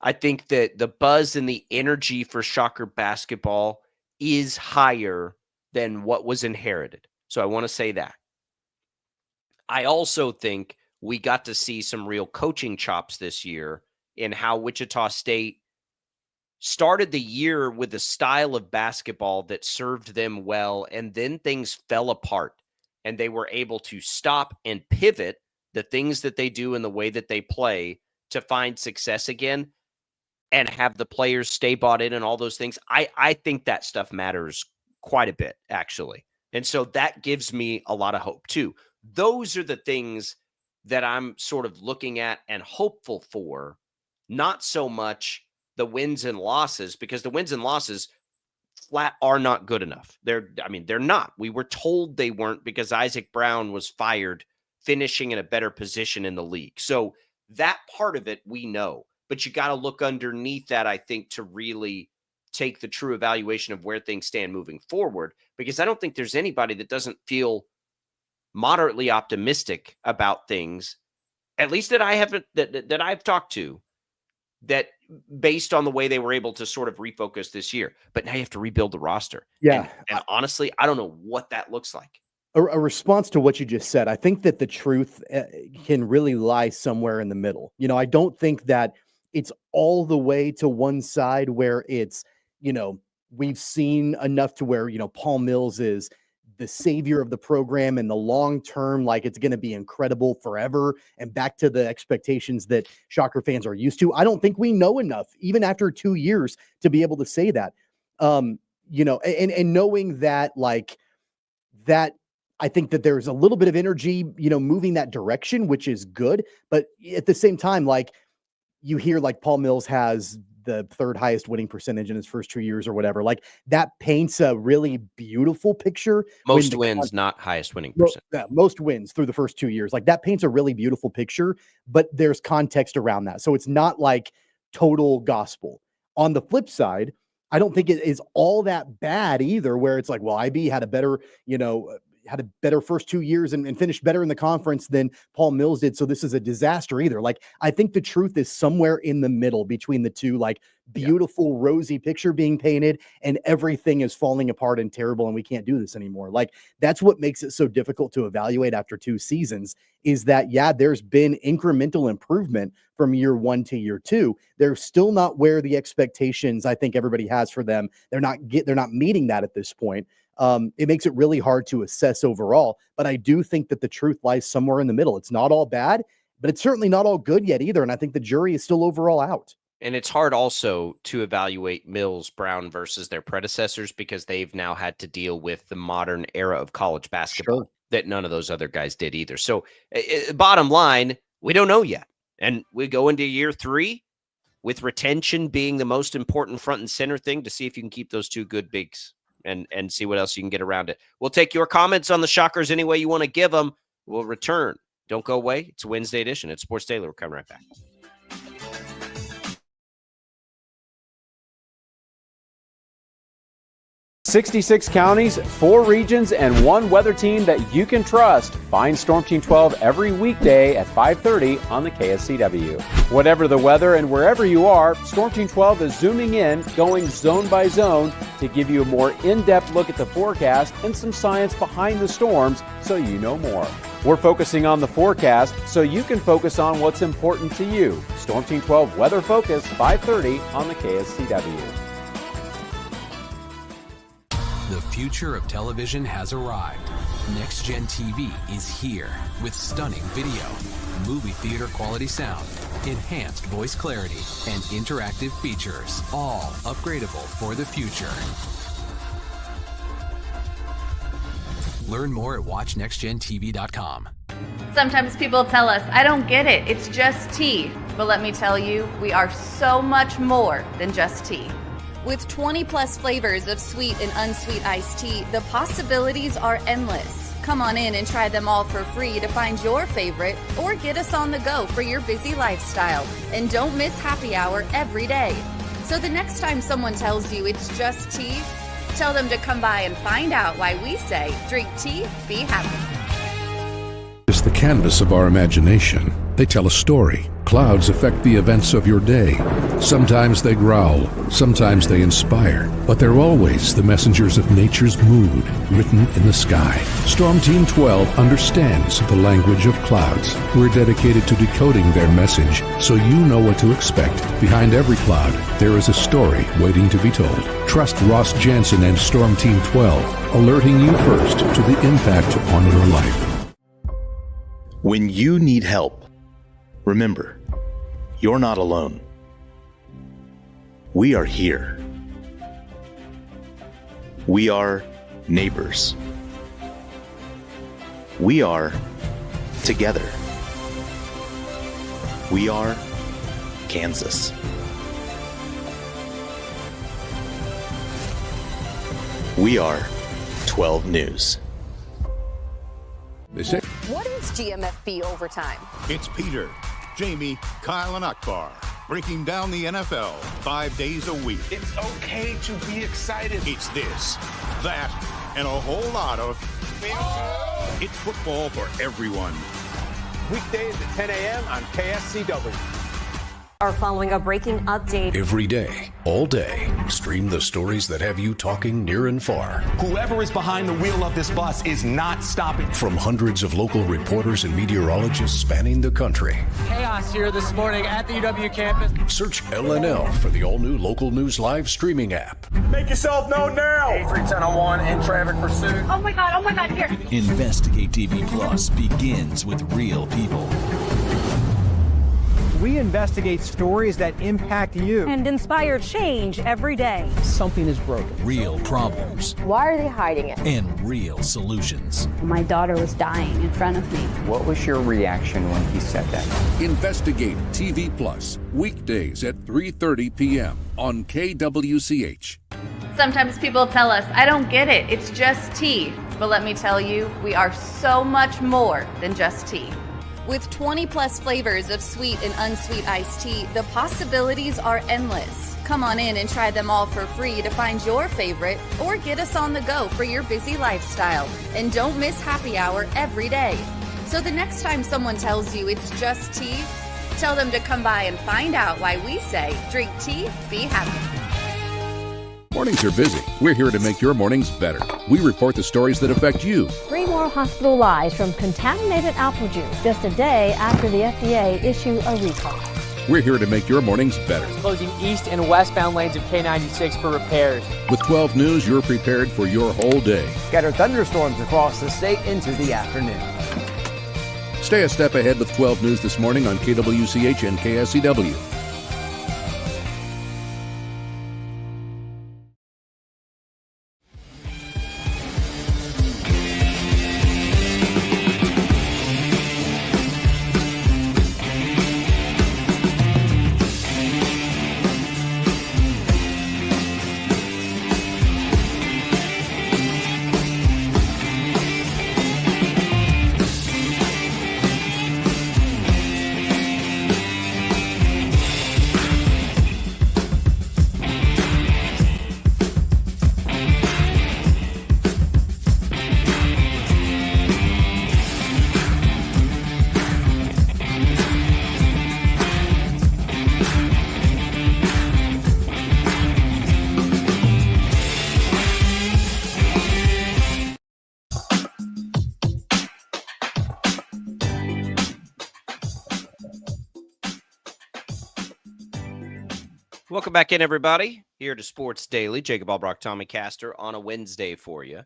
I think that the buzz and the energy for Shocker basketball is higher than what was inherited. So I want to say that. I also think we got to see some real coaching chops this year in how Wichita State started the year with a style of basketball that served them well, and then things fell apart, and they were able to stop and pivot the things that they do and the way that they play to find success again and have the players stay bought in and all those things. I think that stuff matters quite a bit, actually. And so that gives me a lot of hope, too. Those are the things that I'm sort of looking at and hopeful for, not so much the wins and losses, because the wins and losses flat are not good enough. They're not. We were told they weren't because Isaac Brown was fired, finishing in a better position in the league. So that part of it we know, but you got to look underneath that, I think, to really take the true evaluation of where things stand moving forward, because I don't think there's anybody that doesn't feel moderately optimistic about things, at least that I haven't, that I've talked to, that based on the way they were able to sort of refocus this year. But now you have to rebuild the roster. Yeah. And honestly, I don't know what that looks like. A response to what you just said, I think that the truth can really lie somewhere in the middle. I don't think that it's all the way to one side where it's, we've seen enough to where, Paul Mills is the savior of the program and the long term, like it's going to be incredible forever and back to the expectations that Shocker fans are used to. I don't think we know enough, even after 2 years, to be able to say that. And knowing that, like that, I think that there's a little bit of energy, moving that direction, which is good. But at the same time, like you hear, like Paul Mills has the 3rd highest winning percentage in his first 2 years or whatever. Like that paints a really beautiful picture. Most wins, not highest winning percent. Most wins through the first 2 years. Like that paints a really beautiful picture, but there's context around that. So it's not like total gospel. On the flip side, I don't think it is all that bad either, where it's like, well, IB had a better, had a better first 2 years and finished better in the conference than Paul Mills did. So this is a disaster either. Like, I think the truth is somewhere in the middle between the two, like beautiful, rosy picture being painted and everything is falling apart and terrible. And we can't do this anymore. Like, that's what makes it so difficult to evaluate after 2 seasons is that, yeah, there's been incremental improvement from year 1 to year 2. They're still not where the expectations I think everybody has for them. They're not meeting that at this point. It makes it really hard to assess overall, but I do think that the truth lies somewhere in the middle. It's not all bad, but it's certainly not all good yet either. And I think the jury is still overall out. And it's hard also to evaluate Mills, Brown versus their predecessors because they've now had to deal with the modern era of college basketball that none of those other guys did either. So bottom line, we don't know yet. And we go into year 3 with retention being the most important front and center thing to see if you can keep those 2 good bigs. And see what else you can get around it. We'll take your comments on the Shockers any way you want to give them. We'll return. Don't go away. It's a Wednesday edition. It's Sports Daily. We're coming right back. 66 counties, 4 regions, and 1 weather team that you can trust. Find Storm Team 12 every weekday at 5:30 on the KSCW. Whatever the weather and wherever you are, Storm Team 12 is zooming in, going zone by zone to give you a more in-depth look at the forecast and some science behind the storms so you know more. We're focusing on the forecast so you can focus on what's important to you. Storm Team 12 Weather Focus, 5:30 on the KSCW. The future of television has arrived. Next Gen TV is here with stunning video, movie theater quality sound, enhanced voice clarity, and interactive features, all upgradable for the future. Learn more at watchnextgentv.com. Sometimes people tell us, I don't get it, it's just tea. But let me tell you, we are so much more than just tea. With 20 plus flavors of sweet and unsweet iced tea, the possibilities are endless. Come on in and try them all for free to find your favorite or get us on the go for your busy lifestyle. And don't miss happy hour every day. So the next time someone tells you it's just tea, tell them to come by and find out why we say, drink tea, be happy. It's the canvas of our imagination. They tell a story. Clouds affect the events of your day. Sometimes they growl, sometimes they inspire, but they're always the messengers of nature's mood written in the sky. Storm Team 12 understands the language of clouds. We're dedicated to decoding their message so you know what to expect. Behind every cloud, there is a story waiting to be told. Trust Ross Jansen and Storm Team 12, alerting you first to the impact on your life. When you need help, remember, you're not alone. We are here. We are neighbors. We are together. We are Kansas. We are 12 News. What is GMFB Overtime? It's Peter, Jamie, Kyle, and Akbar breaking down the NFL 5 days a week. It's okay to be excited. It's this, that, and a whole lot of... It's football for everyone. Weekdays at 10 a.m. on KSCW. Are following a breaking update. Every day, all day, stream the stories that have you talking near and far. Whoever is behind the wheel of this bus is not stopping. From hundreds of local reporters and meteorologists spanning the country. Chaos here this morning at the UW campus. Search LNL for the all-new Local News Live streaming app. Make yourself known now. 83101 in traffic pursuit. Oh my God, here. Investigate TV Plus begins with real people. We investigate stories that impact you and inspire change every day. Something is broken. Real problems. Why are they hiding it? And real solutions. My daughter was dying in front of me. What was your reaction when he said that? Investigate TV Plus, weekdays at 3:30 p.m. on KWCH. Sometimes people tell us, I don't get it, it's just tea. But let me tell you, we are so much more than just tea. With 20 plus flavors of sweet and unsweet iced tea, the possibilities are endless. Come on in and try them all for free to find your favorite or get us on the go for your busy lifestyle. And don't miss happy hour every day. So the next time someone tells you it's just tea, tell them to come by and find out why we say, drink tea, be happy. Mornings are busy. We're here to make your mornings better. We report the stories that affect you. 3 more hospital lies from contaminated apple juice just a day after the FDA issued a recall. We're here to make your mornings better. Closing east and westbound lanes of K96 for repairs. With 12 News, you're prepared for your whole day. Scattered thunderstorms across the state into the afternoon. Stay a step ahead with 12 News this morning on KWCH and KSCW. Welcome back in, everybody. Here to Sports Daily. Jacob Albrock, Tommy Castor on a Wednesday for you.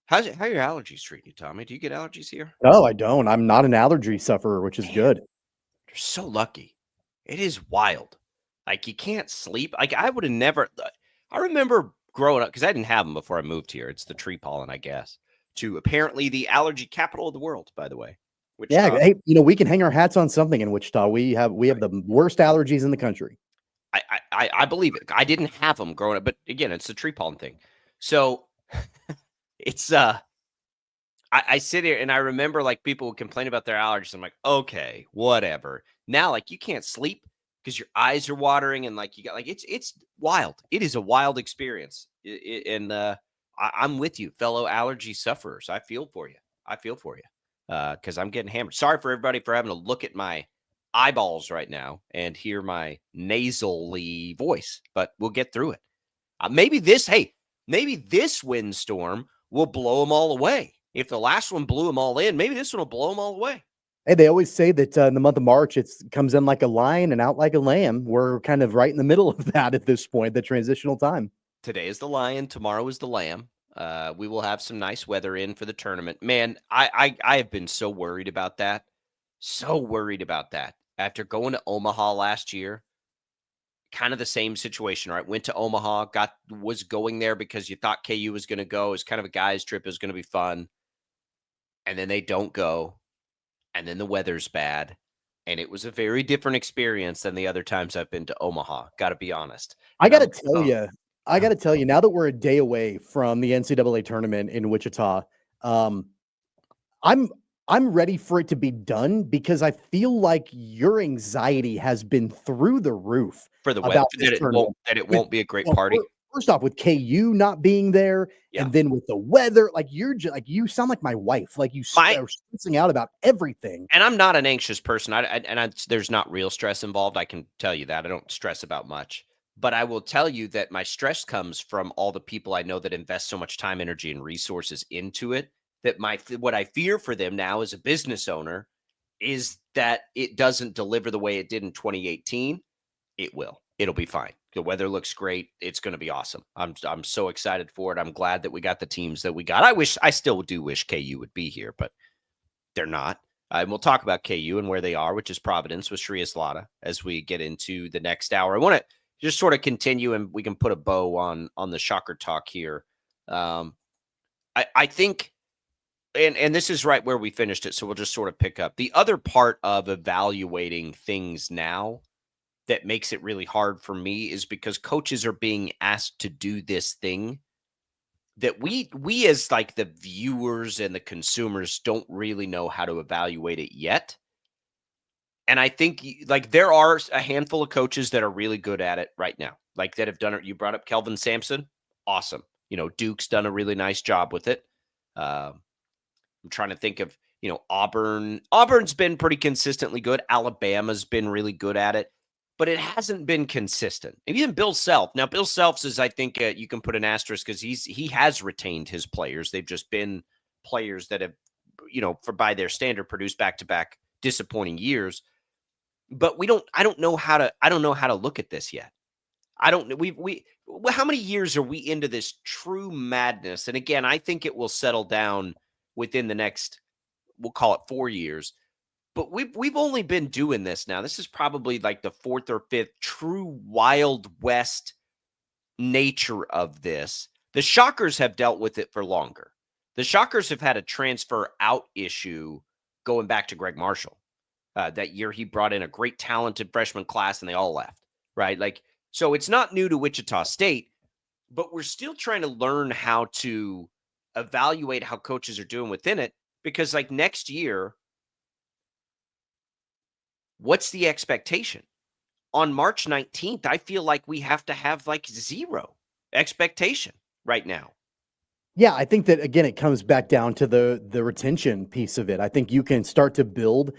How are your allergies treating you, Tommy? Do you get allergies here? No, I don't. I'm not an allergy sufferer, which is good. You're so lucky. It is wild. Like, you can't sleep. Like, I would have never. I remember growing up, because I didn't have them before I moved here. It's the tree pollen, I guess, to apparently the allergy capital of the world, by the way. Yeah, hey, we can hang our hats on something in Wichita. We have the worst allergies in the country. I believe it. I didn't have them growing up, but again, it's the tree pollen thing. So it's I sit here and I remember like people would complain about their allergies. I'm like, okay, whatever. Now, like, you can't sleep because your eyes are watering and like you got like it's wild. It is a wild experience. I'm with you, fellow allergy sufferers. I feel for you. Because I'm getting hammered. Sorry for everybody for having to look at my eyeballs right now and hear my nasally voice, but we'll get through it. Maybe this windstorm will blow them all away. If the last one blew them all in, maybe this one will blow them all away. Hey, they always say that in the month of March, it comes in like a lion and out like a lamb. We're kind of right in the middle of that at this point, the transitional time. Today is the lion. Tomorrow is the lamb. We will have some nice weather in for the tournament. Man, I have been so worried about that. After going to Omaha last year, kind of the same situation, right? Went to Omaha, was going there because you thought KU was going to go. It was kind of a guy's trip. It was going to be fun. And then they don't go. And then the weather's bad. And it was a very different experience than the other times I've been to Omaha. Got to be honest. I got to tell you, now that we're a day away from the NCAA tournament in Wichita, I'm ready for it to be done because I feel like your anxiety has been through the roof for the weather, that it won't be a great party. First off, with KU not being there, and then with the weather, like you sound like my wife. Like you are stressing out about everything. And I'm not an anxious person. There's not real stress involved. I can tell you that I don't stress about much. But I will tell you that my stress comes from all the people I know that invest so much time, energy, and resources into it. That what I fear for them now as a business owner is that it doesn't deliver the way it did in 2018. It will. It'll be fine. The weather looks great. It's going to be awesome. I'm so excited for it. I'm glad that we got the teams that we got. I still do wish KU would be here, but they're not. And we'll talk about KU and where they are, which is Providence with Shreyas Laddha as we get into the next hour. I want to just sort of continue, and we can put a bow on the Shocker talk here. I think, and this is right where we finished it, so we'll just sort of pick up. The other part of evaluating things now that makes it really hard for me is because coaches are being asked to do this thing that we as like the viewers and the consumers don't really know how to evaluate it yet. And I think like there are a handful of coaches that are really good at it right now, like that have done it. You brought up Kelvin Sampson. Awesome. Duke's done a really nice job with it. I'm trying to think of, Auburn. Auburn's been pretty consistently good. Alabama's been really good at it, but it hasn't been consistent. And even Bill Self. Now, Bill Self's is, I think you can put an asterisk because he has retained his players. They've just been players that have, by their standard, produced back-to-back disappointing years. But I don't know how to look at this yet. I don't know. How many years are we into this true madness? And again, I think it will settle down within the next, we'll call it 4 years. But we've only been doing this now. This is probably like the fourth or fifth true Wild West nature of this. The Shockers have dealt with it for longer. The Shockers have had a transfer out issue going back to Greg Marshall. That year he brought in a great talented freshman class and they all left, right? Like, so it's not new to Wichita State, but we're still trying to learn how to evaluate how coaches are doing within it because like next year, what's the expectation? On March 19th, I feel like we have to have like zero expectation right now. Yeah, I think that, again, it comes back down to the retention piece of it. I think you can start to build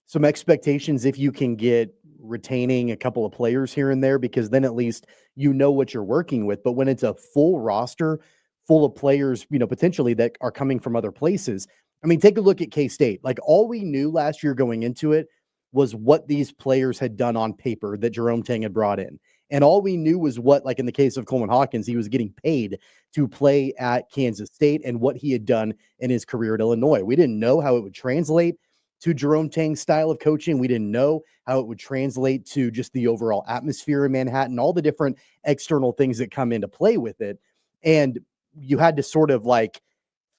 some expectations if you can get retaining a couple of players here and there, because then at least you know what you're working with. But when it's a full roster full of players, potentially that are coming from other places, I mean, take a look at K-State. Like all we knew last year going into it was what these players had done on paper that Jerome Tang had brought in. And all we knew was what, like in the case of Coleman Hawkins, he was getting paid to play at Kansas State and what he had done in his career at Illinois. We didn't know how it would translate to Jerome Tang's style of coaching. We didn't know how it would translate to just the overall atmosphere in Manhattan, all the different external things that come into play with it. And you had to sort of like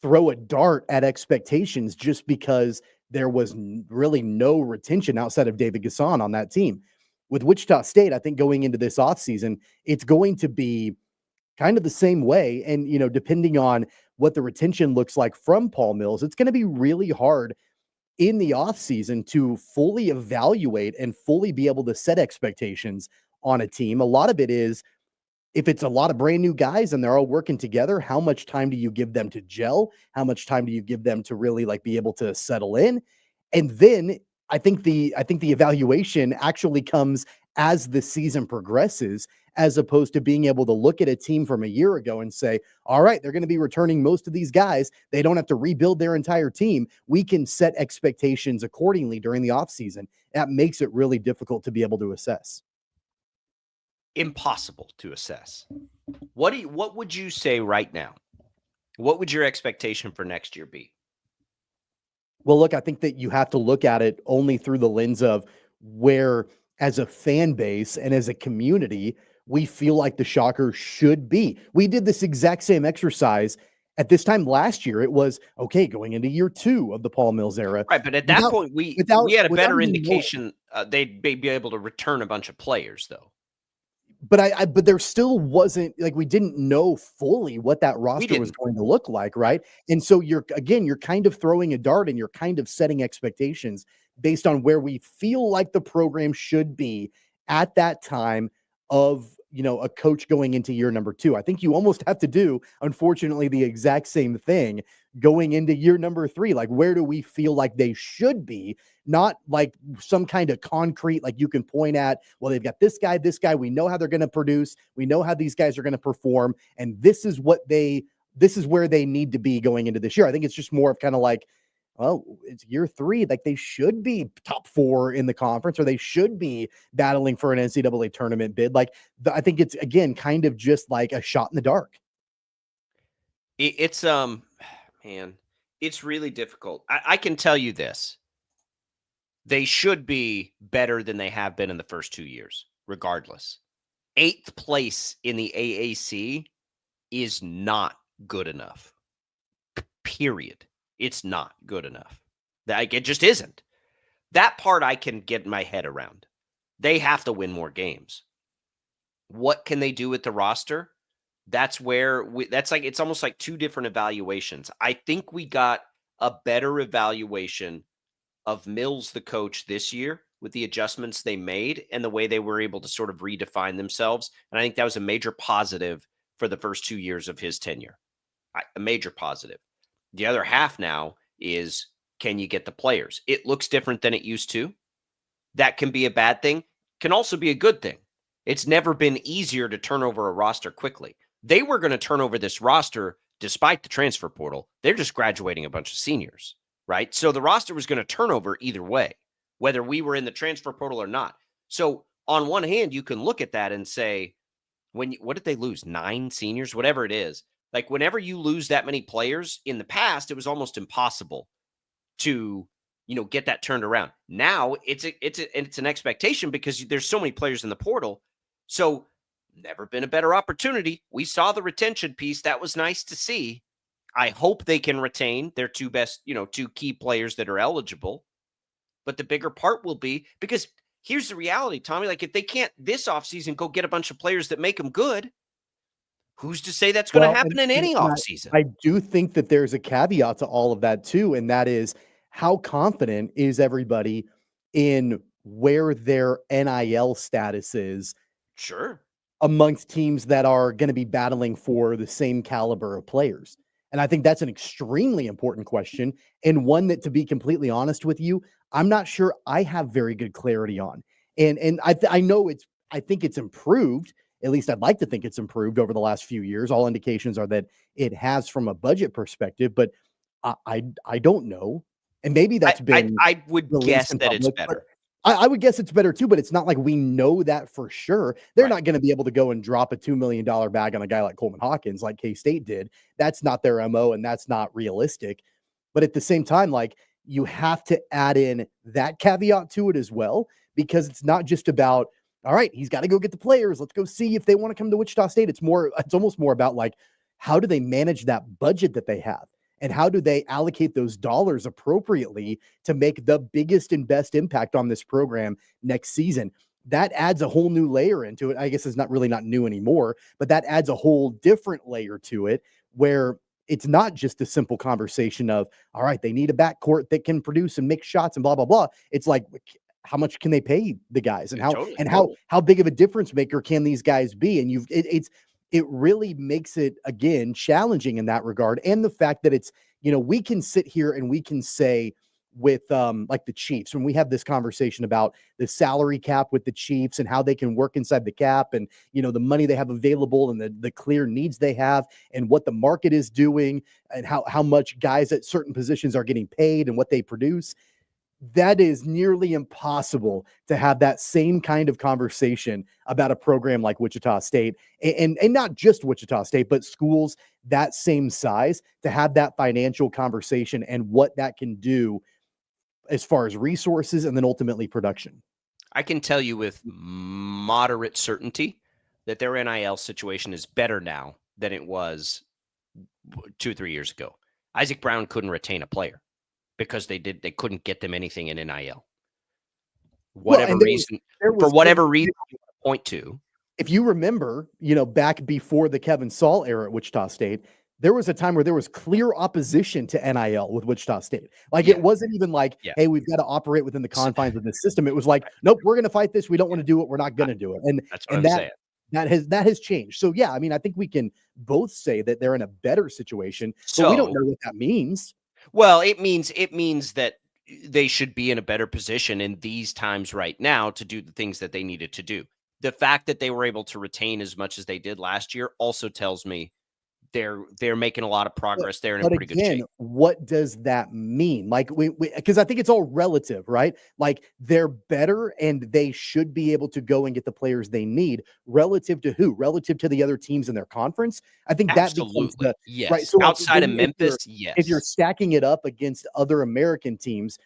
throw a dart at expectations just because there was really no retention outside of David Gasson on that team. With Wichita State, I think going into this offseason, it's going to be kind of the same way. And, you know, depending on what the retention looks like from Paul Mills, it's going to be really hard in the offseason to fully evaluate and fully be able to set expectations on a team. A lot of it is, if it's a lot of brand new guys and they're all working together, how much time do you give them to gel? How much time do you give them to really like be able to settle in? And then I think the evaluation actually comes as the season progresses, as opposed to being able to look at a team from a year ago and say, all right, they're going to be returning most of these guys. They don't have to rebuild their entire team. We can set expectations accordingly during the offseason. That makes it really difficult to be able to assess. Impossible to assess. What would you say right now? What would your expectation for next year be? Well, look, I think that you have to look at it only through the lens of where, as a fan base and as a community, we feel like the Shockers should be. We did this exact same exercise at this time last year. It was, okay, going into year 2 of the Paul Mills era. Right, but at that point, we had a better indication they'd be able to return a bunch of players, though. But there still wasn't, like, we didn't know fully what that roster was going to look like, right? And so you're kind of throwing a dart and you're kind of setting expectations based on where we feel like the program should be at that time of, you know, a coach going into year number 2. I think you almost have to do, unfortunately, the exact same thing going into year number 3. Like, where do we feel like they should be? Not like some kind of concrete, like you can point at, well, they've got this guy, we know how they're going to produce. We know how these guys are going to perform. And this is where they need to be going into this year. I think it's just more of kind of like, well, it's year 3. Like, they should be top 4 in the conference, or they should be battling for an NCAA tournament bid. Like, I think it's, again, kind of just like a shot in the dark. It's, man, it's really difficult. I can tell you this. They should be better than they have been in the first 2 years, regardless. 8th place in the AAC is not good enough. Period. It's not good enough. It just isn't. That part I can get my head around. They have to win more games. What can they do with the roster? That's where it's almost like 2 different evaluations. I think we got a better evaluation of Mills, the coach, this year with the adjustments they made and the way they were able to sort of redefine themselves. And I think that was a major positive for the first 2 years of his tenure. A major positive. The other half now is, can you get the players? It looks different than it used to. That can be a bad thing, can also be a good thing. It's never been easier to turn over a roster quickly. They were going to turn over this roster despite the transfer portal. They're just graduating a bunch of seniors, right? So the roster was going to turn over either way, whether we were in the transfer portal or not. So on one hand, you can look at that and say, what did they lose? 9 seniors, whatever it is. Like, whenever you lose that many players in the past, it was almost impossible to, get that turned around. Now it's an expectation because there's so many players in the portal. So never been a better opportunity. We saw the retention piece. That was nice to see. I hope they can retain their 2 best, 2 key players that are eligible. But the bigger part will be, because here's the reality, Tommy, like, if they can't this offseason go get a bunch of players that make them good, who's to say that's going to happen in any offseason? I do think that there's a caveat to all of that too, and that is, how confident is everybody in where their NIL status is? Sure. Amongst teams that are going to be battling for the same caliber of players. And I think that's an extremely important question, and one that, to be completely honest with you, I'm not sure I have very good clarity on. And I know I think it's improved. At least I'd like to think it's improved over the last few years. All indications are that it has from a budget perspective, but I don't know. And maybe that's been, I would guess that it's better. I would guess it's better too, but it's not like we know that for sure. They're not going to be able to go and drop a $2 million bag on a guy like Coleman Hawkins, like K-State did. That's not their MO, and that's not realistic. But at the same time, like, you have to add in that caveat to it as well, because it's not just about, all right, he's got to go get the players. Let's go see if they want to come to Wichita State. It's almost more about, like, how do they manage that budget that they have? And how do they allocate those dollars appropriately to make the biggest and best impact on this program next season? That adds a whole new layer into it. I guess it's not new anymore, but that adds a whole different layer to it, where it's not just a simple conversation of, all right, they need a backcourt that can produce and make shots and blah, blah, blah. It's like, how much can they pay the guys, and how big of a difference maker can these guys be? And it really makes it, again, challenging in that regard. And the fact that it's, we can sit here and we can say with like the Chiefs, when we have this conversation about the salary cap with the Chiefs and how they can work inside the cap, and, the money they have available and the clear needs they have and what the market is doing and how much guys at certain positions are getting paid and what they produce. That is nearly impossible to have that same kind of conversation about a program like Wichita State, and not just Wichita State, but schools that same size, to have that financial conversation and what that can do as far as resources and then ultimately production. I can tell you with moderate certainty that their NIL situation is better now than it was 2 or 3 years ago. Isaac Brown couldn't retain a player because they couldn't get them anything in NIL. For whatever reason you point to. If you remember, back before the Kevin Saul era at Wichita State, there was a time where there was clear opposition to NIL with Wichita State. It wasn't even like, hey, we've got to operate within the confines of this system. It was like, nope, we're going to fight this. We don't want to do it. We're not going to do it. And that's what I'm saying. That has changed. So yeah, I mean, I think we can both say that they're in a better situation, but we don't know what that means. Well, it means that they should be in a better position in these times right now to do the things that they needed to do. The fact that they were able to retain as much as they did last year also tells me they're making a lot of progress there in a pretty good shape. What does that mean? Like, because I think it's all relative, right? Like, they're better and they should be able to go and get the players they need relative to who? Relative to the other teams in their conference. I think that becomes yes. Right. So outside of Memphis, yes. If you're stacking it up against other American teams,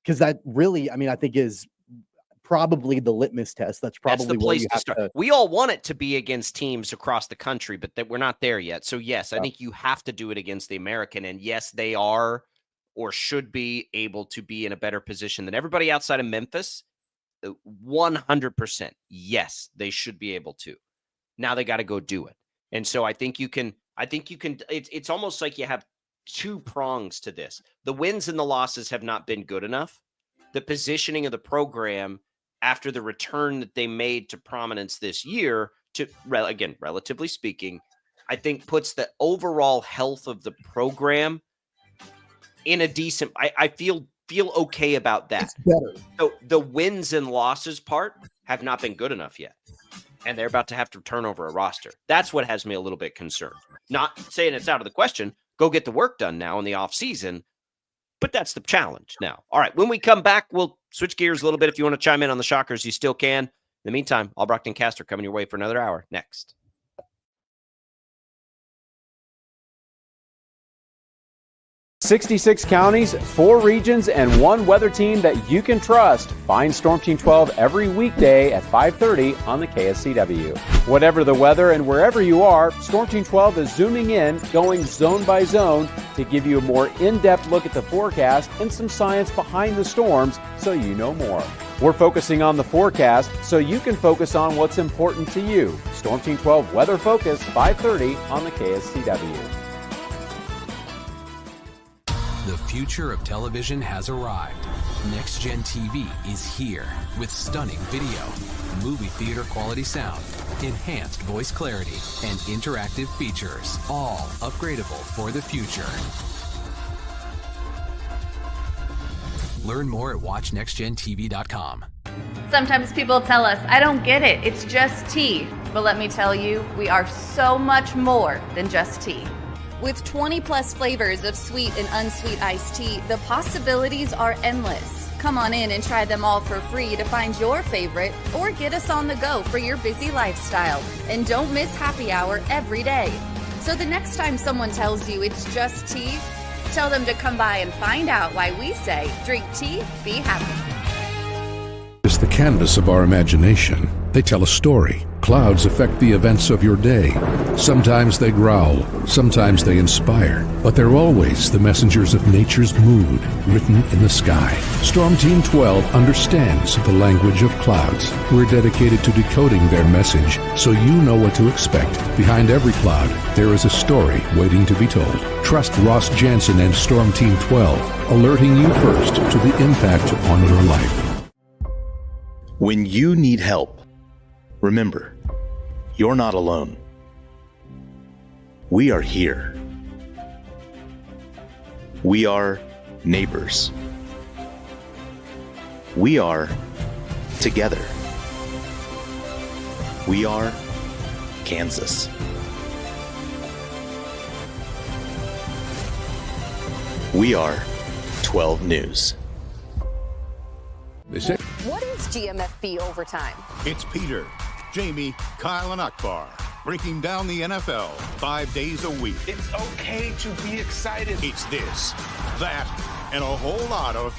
because that really, I mean, I think is probably the litmus test. That's probably the place to start. We all want it to be against teams across the country, but we're not there yet. So yes, I think you have to do it against the American. And yes, they are or should be able to be in a better position than everybody outside of Memphis. 100%. Yes, they should be able to. Now they got to go do it. And so I think you can, it's almost like you have two prongs to this. The wins and the losses have not been good enough. The positioning of the program after the return that they made to prominence this year, again, relatively speaking, I think puts the overall health of the program in a decent. I feel okay about that. It's better. So the wins and losses part have not been good enough yet, and they're about to have to turn over a roster. That's what has me a little bit concerned. Not saying it's out of the question. Go get the work done now in the off season. But that's the challenge now. All right, when we come back, we'll switch gears a little bit. If you want to chime in on the Shockers, you still can. In the meantime, Albrecht and Castor coming your way for another hour next. 66 counties, 4 regions, and 1 weather team that you can trust. Find Storm Team 12 every weekday at 5:30 on the KSCW. Whatever the weather and wherever you are, Storm Team 12 is zooming in, going zone by zone to give you a more in-depth look at the forecast and some science behind the storms so you know more. We're focusing on the forecast so you can focus on what's important to you. Storm Team 12 Weather Focus, 5:30 on the KSCW. The future of television has arrived. Next Gen TV is here with stunning video, movie theater quality sound, enhanced voice clarity, and interactive features, all upgradable for the future. Learn more at watchnextgentv.com. Sometimes people tell us, I don't get it, it's just tea. But let me tell you, we are so much more than just tea. With 20 plus flavors of sweet and unsweet iced tea, the possibilities are endless. Come on in and try them all for free to find your favorite or get us on the go for your busy lifestyle. And don't miss happy hour every day. So the next time someone tells you it's just tea, tell them to come by and find out why we say drink tea, be happy. Is the canvas of our imagination. They tell a story. Clouds affect the events of your day. Sometimes they growl, sometimes they inspire, but they're always the messengers of nature's mood written in the sky. Storm Team 12 understands the language of clouds. We're dedicated to decoding their message so you know what to expect. Behind every cloud, there is a story waiting to be told. Trust Ross Jansen and Storm Team 12, alerting you first to the impact on your life. When you need help, remember, you're not alone. We are here. We are neighbors. We are together. We are Kansas. We are 12 News. What is GMFB overtime? It's Peter, Jamie, Kyle, and Akbar breaking down the NFL 5 days a week. It's okay to be excited. It's this, that, and a whole lot of...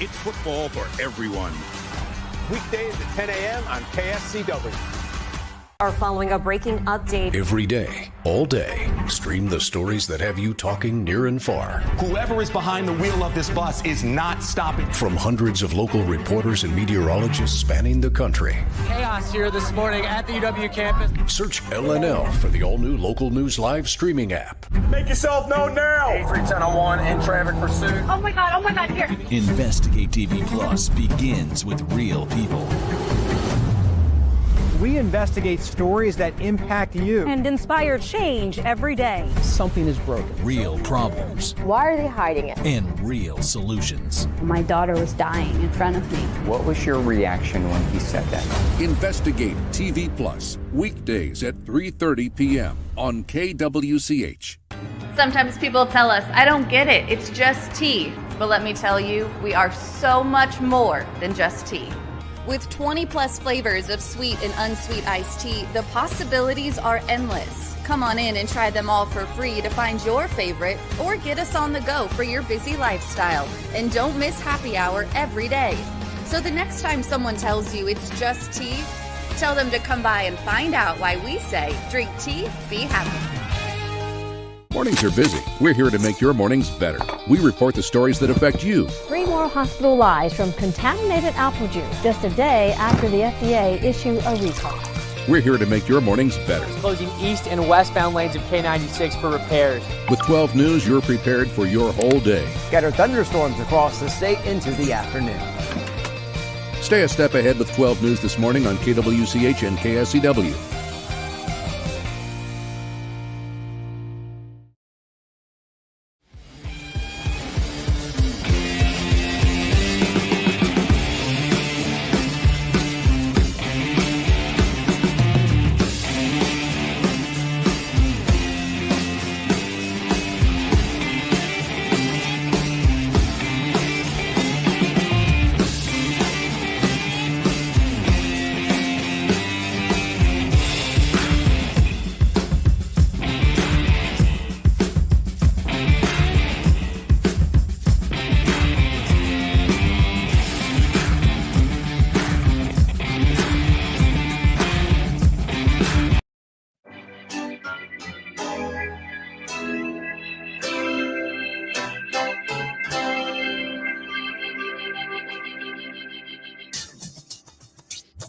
It's football for everyone. Weekdays at 10 a.m. on KSCW. Are following a breaking update. Every day, all day, stream the stories that have you talking near and far. Whoever is behind the wheel of this bus is not stopping. From hundreds of local reporters and meteorologists spanning the country. Chaos here this morning at the UW campus. Search LNL for the all-new Local News Live streaming app. Make yourself known now. 83101 in traffic pursuit. Oh my God, here. Investigate TV Plus begins with real people. We investigate stories that impact you. And inspire change every day. Something is broken. Real problems. Why are they hiding it? And real solutions. My daughter was dying in front of me. What was your reaction when he said that? Investigate TV Plus, weekdays at 3:30 p.m. on KWCH. Sometimes people tell us, I don't get it, it's just tea. But let me tell you, we are so much more than just tea. With 20 plus flavors of sweet and unsweet iced tea, the possibilities are endless. Come on in and try them all for free to find your favorite or get us on the go for your busy lifestyle. And don't miss happy hour every day. So the next time someone tells you it's just tea, tell them to come by and find out why we say drink tea, be happy. Mornings are busy. We're here to make your mornings better. We report the stories that affect you. 3 more hospital lies from contaminated apple juice just a day after the FDA issued a recall. We're here to make your mornings better. Closing east and westbound lanes of K96 for repairs. With 12 News, you're prepared for your whole day. Scattered thunderstorms across the state into the afternoon. Stay a step ahead with 12 News this morning on KWCH and KSCW.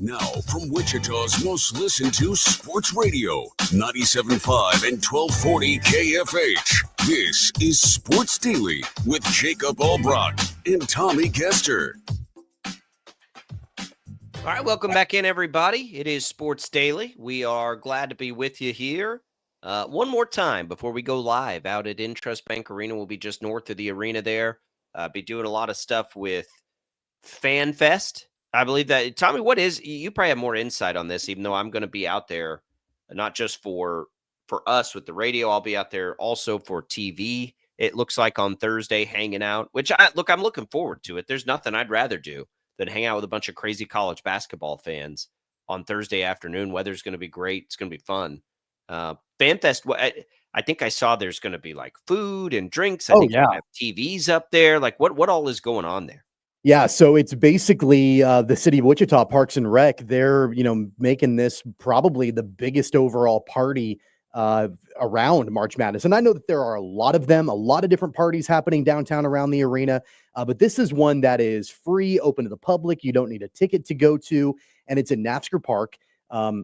Now, from Wichita's most listened to sports radio, 97.5 and 1240 KFH. This is Sports Daily with Jacob Albrock and Tommy Kester. All right, welcome back in, everybody. It is Sports Daily. We are glad to be with you here. One more time before we go live out at Intrust Bank Arena. We'll be just north of the arena there. Be doing a lot of stuff with Fan Fest. I believe that, Tommy, you probably have more insight on this, even though I'm going to be out there, not just for us with the radio. I'll be out there also for TV it looks like on Thursday hanging out, which I'm looking forward to it. There's nothing I'd rather do than hang out with a bunch of crazy college basketball fans on Thursday afternoon. Weather's going to be great. It's going to be fun. FanFest, I think I saw there's going to be like food and drinks. I think you have TVs up there. Like what all is going on there? Yeah, so it's basically the city of Wichita Parks and Rec. They're, making this probably the biggest overall party around March Madness. And I know that there are a lot of them, a lot of different parties happening downtown around the arena. But this is one that is free, open to the public. You don't need a ticket to go to. And it's in NAFSCAR Park,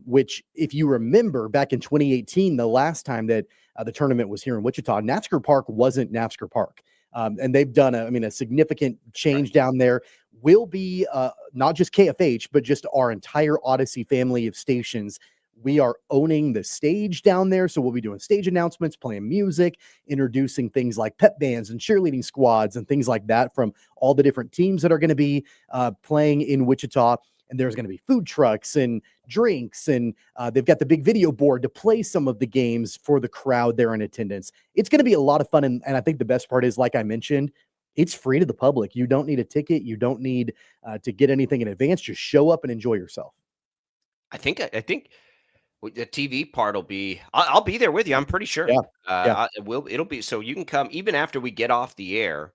which, if you remember, back in 2018, the last time that the tournament was here in Wichita, NAFSCAR Park wasn't NAFSCAR Park. And they've done a significant change down there. Will be not just KFH, but just our entire Odyssey family of stations. We are owning the stage down there. So we'll be doing stage announcements, playing music, introducing things like pep bands and cheerleading squads and things like that from all the different teams that are going to be playing in Wichita. And there's going to be food trucks and drinks, and they've got the big video board to play some of the games for the crowd there in attendance. It's going to be a lot of fun, and I think the best part is, like I mentioned, it's free to the public. You don't need a ticket. You don't need to get anything in advance. Just show up and enjoy yourself. I think the TV part will be. I'll be there with you. I'm pretty sure. Yeah. It'll be so you can come even after we get off the air.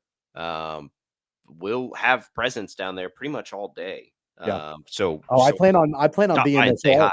We'll have presence down there pretty much all day. Yeah. I plan on being there.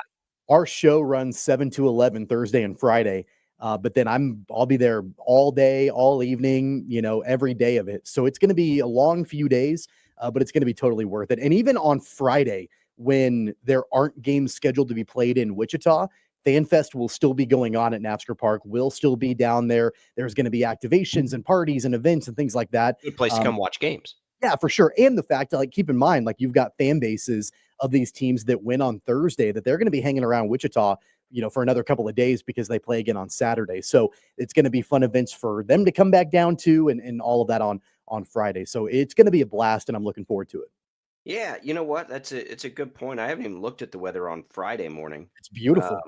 Our show runs 7 to 11 Thursday and Friday. But then I'll be there all day, all evening, every day of it. So it's going to be a long few days, but it's going to be totally worth it. And even on Friday, when there aren't games scheduled to be played in Wichita, FanFest will still be going on at NAFSCAR Park. We'll still be down there. There's going to be activations and parties and events and things like that. Good place to come watch games. Yeah, for sure. And the fact that, keep in mind, you've got fan bases of these teams that win on Thursday that they're going to be hanging around Wichita, for another couple of days because they play again on Saturday. So it's going to be fun events for them to come back down to and all of that on Friday. So it's going to be a blast, and I'm looking forward to it. Yeah, you know what? It's a good point. I haven't even looked at the weather on Friday morning. It's beautiful.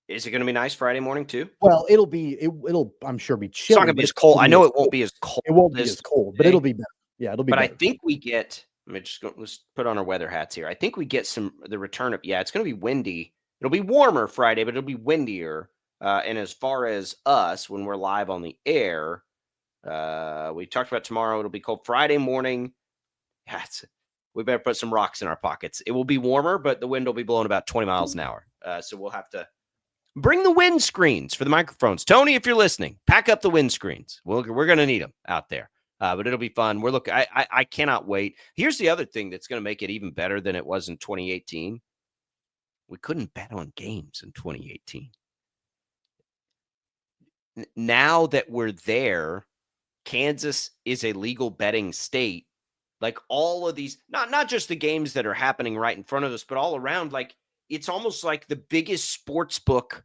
Is it going to be nice Friday morning too? Well, it'll I'm sure be chilly. It's not going to be as cold. I know it won't be as cold. It won't be as cold, but it'll be better. Yeah, it'll be better. But I think we get. Let's put on our weather hats here. I think we get the return of. Yeah, it's going to be windy. It'll be warmer Friday, but it'll be windier. And as far as us, when we're live on the air, we talked about tomorrow. It'll be cold Friday morning. Yeah, we better put some rocks in our pockets. It will be warmer, but the wind will be blowing about 20 miles an hour. So we'll have to bring the wind screens for the microphones. Tony, if you're listening, pack up the wind screens. We're going to need them out there. But it'll be fun. I cannot wait. Here's the other thing that's going to make it even better than it was in 2018. We couldn't bet on games in 2018. Now that we're there, Kansas is a legal betting state. All of these, not just the games that are happening right in front of us, but all around, it's almost like the biggest sports book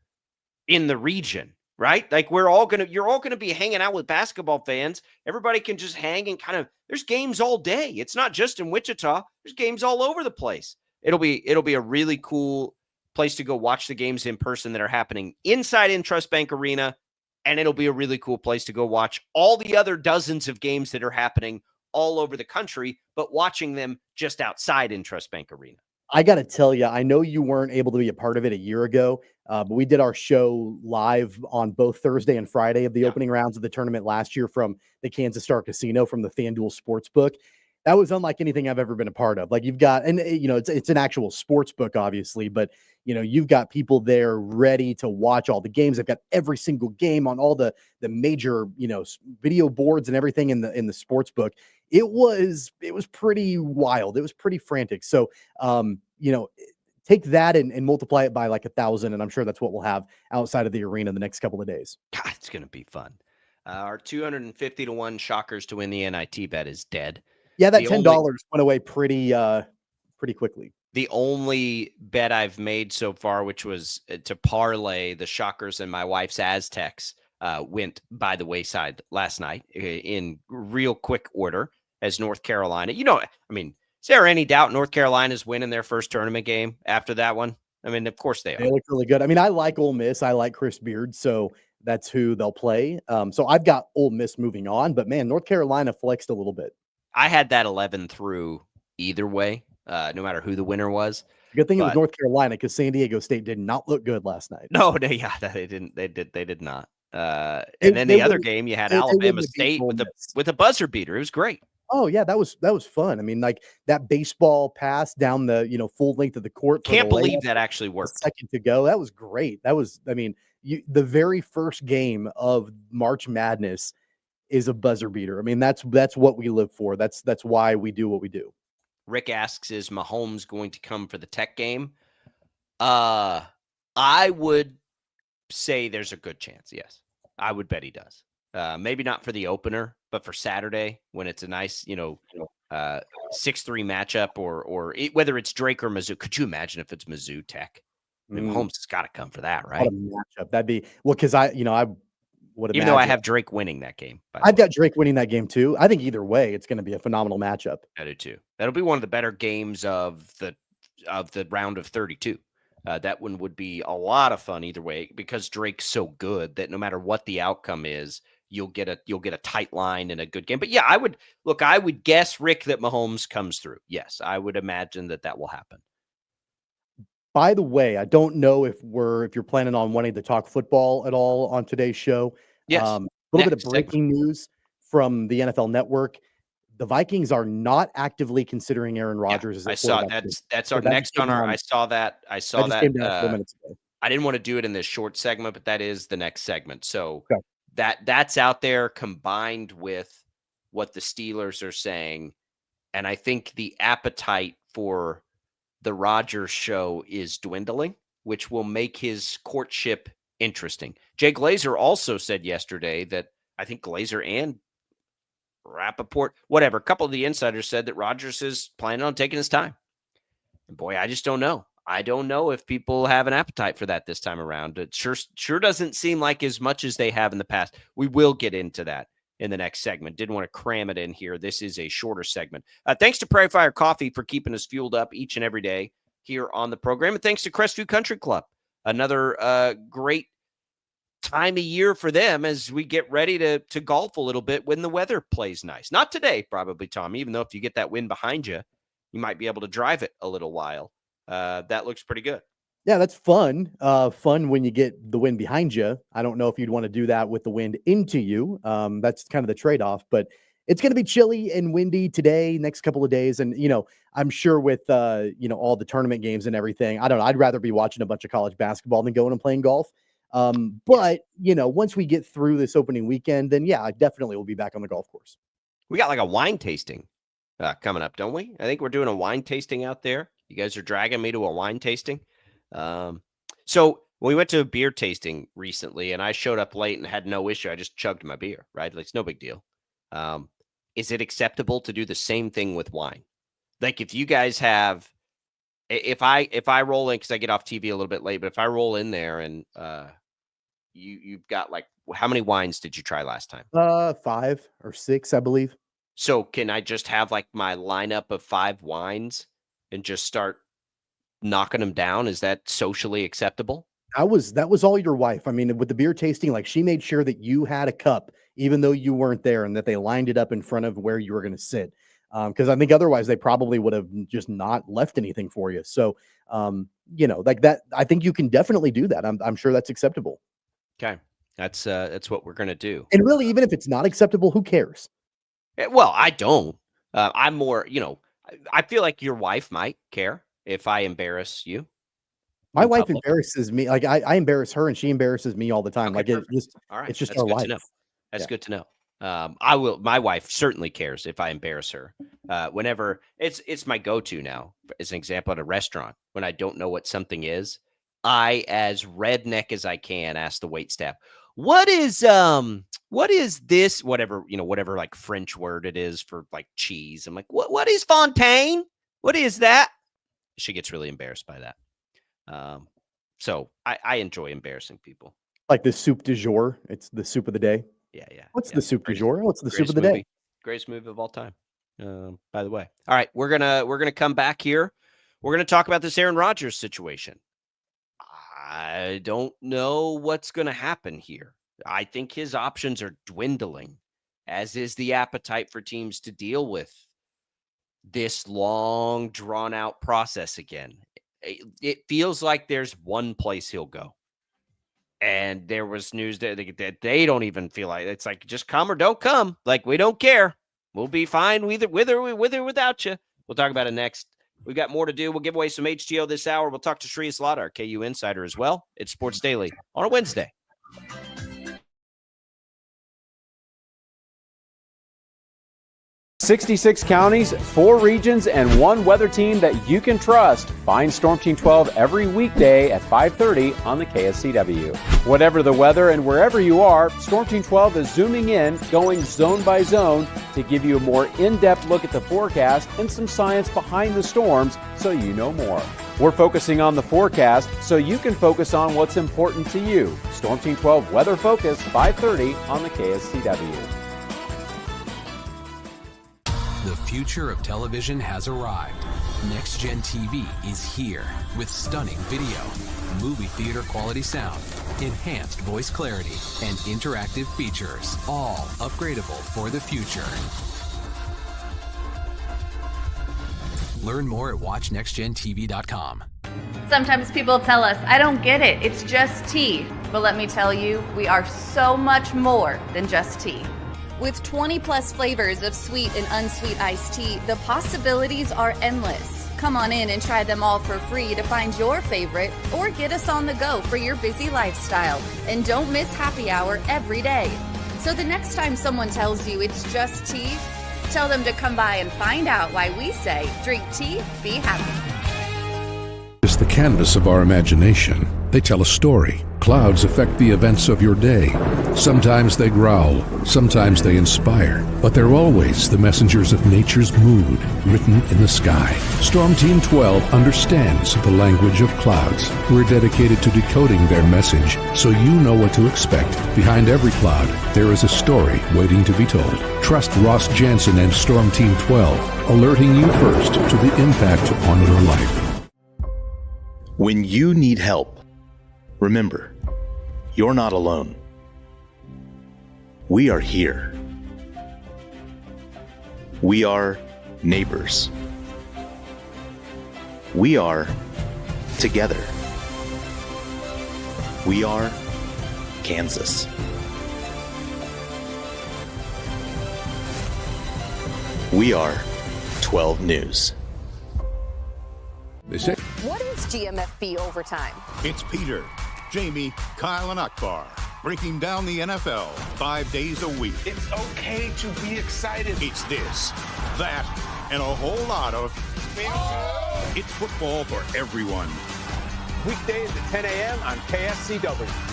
in the region, right? You're all going to be hanging out with basketball fans. Everybody can just hang and there's games all day. It's not just in Wichita. There's games all over the place. It'll be a really cool place to go watch the games in person that are happening inside Intrust Bank Arena. And it'll be a really cool place to go watch all the other dozens of games that are happening all over the country, but watching them just outside Intrust Bank Arena. I got to tell you, I know you weren't able to be a part of it a year ago, but we did our show live on both Thursday and Friday of the opening rounds of the tournament last year from the Kansas Star Casino from the FanDuel Sportsbook. That was unlike anything I've ever been a part of. You've got, and it's an actual sports book, obviously, but you've got people there ready to watch all the games. They've got every single game on all the major, video boards and everything in the sports book. It was pretty wild. It was pretty frantic. So, take that and multiply it by 1,000. And I'm sure that's what we'll have outside of the arena the next couple of days. God, it's going to be fun. Our 250 to 1 Shockers to win the NIT bet is dead. Yeah, that $10 went away pretty quickly. The only bet I've made so far, which was to parlay the Shockers and my wife's Aztecs, went by the wayside last night in real quick order as North Carolina. Is there any doubt North Carolina's winning their first tournament game after that one? Of course they are. They look really good. I like Ole Miss. I like Chris Beard. So that's who they'll play. So I've got Ole Miss moving on, but man, North Carolina flexed a little bit. I had that 11 through either way, no matter who the winner was. Good thing it was North Carolina because San Diego State did not look good last night. No, they didn't. They did not. And then the other game, you had Alabama State with a buzzer beater. It was great. Oh yeah, that was fun. I mean, like that baseball pass down the full length of the court. Can't believe that actually worked. A second to go. That was great. That was, I mean, the very first game of March Madness is a buzzer beater. I mean, that's what we live for. That's why we do what we do. Rick asks, is Mahomes going to come for the Tech game? I would say there's a good chance. Yes, I would bet he does. Maybe not for the opener, but for Saturday when it's a nice, 6-3 matchup or whether it's Drake or Mizzou. Could you imagine if it's Mizzou Tech? I mean, Mahomes has got to come for that, right? What a matchup. That'd be because I would even though I have Drake winning that game. I've got Drake winning that game too. I think either way, it's going to be a phenomenal matchup. I do too. That'll be one of the better games of the round of 32. That one would be a lot of fun either way because Drake's so good that no matter what the outcome is, you'll get a tight line and a good game. But yeah, I would guess, Rick, that Mahomes comes through. Yes, I would imagine that will happen. By the way, I don't know if you're planning on wanting to talk football at all on today's show. Yes. A little bit of breaking news from the NFL Network. The Vikings are not actively considering Aaron Rodgers as a quarterback. That's our next on our. I saw that. I came down a few minutes ago. I didn't want to do it in this short segment, but that is the next segment. So that's out there combined with what the Steelers are saying, and I think the appetite for the Rodgers show is dwindling, which will make his courtship interesting. Jay Glazer also said yesterday that I think Glazer and Rappaport, whatever, a couple of the insiders said that Rodgers is planning on taking his time. And boy, I just don't know. I don't know if people have an appetite for that this time around. It sure doesn't seem like as much as they have in the past. We will get into that in the next segment. Didn't want to cram it in here. This is a shorter segment. Thanks to Prairie Fire Coffee for keeping us fueled up each and every day here on the program. And thanks to Crestview Country Club. Another great time of year for them as we get ready to golf a little bit when the weather plays nice. Not today, probably, Tom, even though if you get that wind behind you, you might be able to drive it a little while. That looks pretty good. Yeah, that's fun. Fun when you get the wind behind you. I don't know if you'd want to do that with the wind into you. That's kind of the trade-off, but it's going to be chilly and windy today, next couple of days. And, I'm sure with, all the tournament games and everything, I don't know. I'd rather be watching a bunch of college basketball than going and playing golf. But, once we get through this opening weekend, then yeah, I definitely will be back on the golf course. We got like a wine tasting coming up, don't we? I think we're doing a wine tasting out there. You guys are dragging me to a wine tasting. So when we went to a beer tasting recently and I showed up late and had no issue, I just chugged my beer, right? Like, it's no big deal. Is it acceptable to do the same thing with wine? Like if you guys have, if I roll in, cause I get off TV a little bit late, but if I roll in there and, you've got like, how many wines did you try last time? 5 or 6, I believe. So can I just have like my lineup of 5 wines and just start knocking them down? Is that socially acceptable? That was all your wife. I mean, with the beer tasting, like she made sure that you had a cup, even though you weren't there, and that they lined it up in front of where you were going to sit. Because I think otherwise they probably would have just not left anything for you. So, like that, I think you can definitely do that. I'm sure that's acceptable. Okay. That's what we're going to do. And really, even if it's not acceptable, who cares? Well, I don't. I'm more, I feel like your wife might care if I embarrass you. My wife embarrasses me. Like I embarrass her and she embarrasses me all the time. Okay, like it's just That's our good life. to know. That's good to know. My wife certainly cares if I embarrass her. Whenever it's my go-to now, as an example, at a restaurant, when I don't know what something is, I, as redneck as I can, ask the waitstaff, what is this, whatever like French word it is for like cheese. I'm like, what is Fontaine? What is that? She gets really embarrassed by that. So I enjoy embarrassing people. Like the soup du jour. It's the soup of the day. Yeah. What's the soup du jour? What's the soup of the day? Greatest movie of all time. By the way. All right, we're gonna come back here. We're gonna talk about this Aaron Rodgers situation. I don't know what's gonna happen here. I think his options are dwindling, as is the appetite for teams to deal with this long, drawn-out process again. It feels like there's one place he'll go. And there was news that they don't even feel like it's like, just come or don't come. Like, we don't care. We'll be fine with or without you. We'll talk about it next. We've got more to do. We'll give away some HTO this hour. We'll talk to Shreyas Laddha, our KU Insider, as well. It's Sports Daily on a Wednesday. 66 counties, 4 regions, and 1 weather team that you can trust. Find Storm Team 12 every weekday at 5:30 on the KSCW. Whatever the weather and wherever you are, Storm Team 12 is zooming in, going zone by zone to give you a more in-depth look at the forecast and some science behind the storms so you know more. We're focusing on the forecast so you can focus on what's important to you. Storm Team 12 Weather Focus, 5:30 on the KSCW. The future of television has arrived. Next Gen TV is here with stunning video, movie theater quality sound, enhanced voice clarity, and interactive features, all upgradable for the future. Learn more at watchnextgentv.com. Sometimes people tell us, I don't get it, it's just tea. But let me tell you, we are so much more than just tea. With 20 plus flavors of sweet and unsweet iced tea, the possibilities are endless. Come on in and try them all for free to find your favorite or get us on the go for your busy lifestyle. And don't miss happy hour every day. So the next time someone tells you it's just tea, tell them to come by and find out why we say, drink tea, be happy. It's the canvas of our imagination. They tell a story. Clouds affect the events of your day. Sometimes they growl, sometimes they inspire, but they're always the messengers of nature's mood written in the sky. Storm Team 12 understands the language of clouds. We're dedicated to decoding their message so you know what to expect. Behind every cloud, there is a story waiting to be told. Trust Ross Jansen and Storm Team 12, alerting you first to the impact on your life. When you need help, remember, you're not alone. We are here. We are neighbors. We are together. We are Kansas. We are 12 News. What is GMFB overtime? It's Peter, Jamie, Kyle, and Akbar breaking down the NFL 5 days a week. It's okay to be excited. It's this, that, and a whole lot of... It's football for everyone. Weekdays at 10 a.m. on KSCW.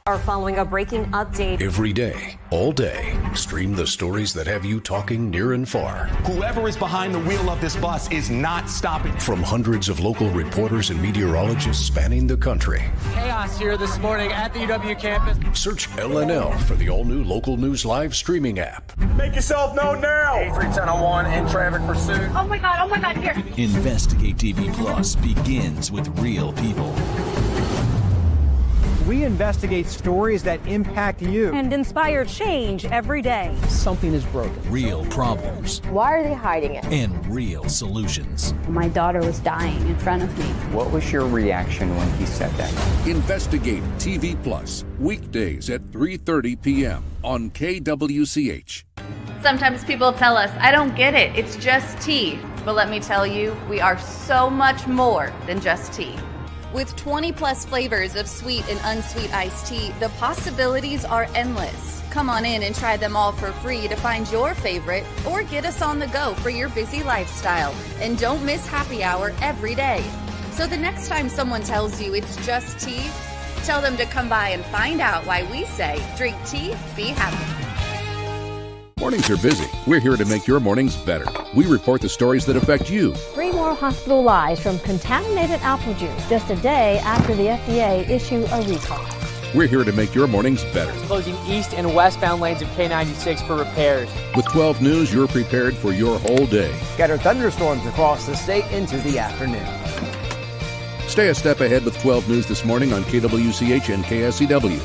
Are following a breaking update. Every day, all day, stream the stories that have you talking near and far. Whoever is behind the wheel of this bus is not stopping. From hundreds of local reporters and meteorologists spanning the country. Chaos here this morning at the UW campus. Search LNL for the all-new Local News Live streaming app. Make yourself known now. 310-01 in traffic pursuit. Oh my God, here. Investigate TV Plus begins with real people. We investigate stories that impact you. And inspire change every day. Something is broken. Real problems. Why are they hiding it? And real solutions. My daughter was dying in front of me. What was your reaction when he said that? Investigate TV Plus, weekdays at 3:30 p.m. on KWCH. Sometimes people tell us, I don't get it, it's just tea. But let me tell you, we are so much more than just tea. With 20 plus flavors of sweet and unsweet iced tea, the possibilities are endless. Come on in and try them all for free to find your favorite or get us on the go for your busy lifestyle. And don't miss happy hour every day. So the next time someone tells you it's just tea, tell them to come by and find out why we say, drink tea, be happy. Mornings are busy. We're here to make your mornings better. We report the stories that affect you. 3 more hospital lies from contaminated apple juice just a day after the FDA issue a recall. We're here to make your mornings better. Closing east and westbound lanes of K96 for repairs. With 12 News, you're prepared for your whole day. Scattered thunderstorms across the state into the afternoon. Stay a step ahead with 12 News this morning on KWCH and KSCW.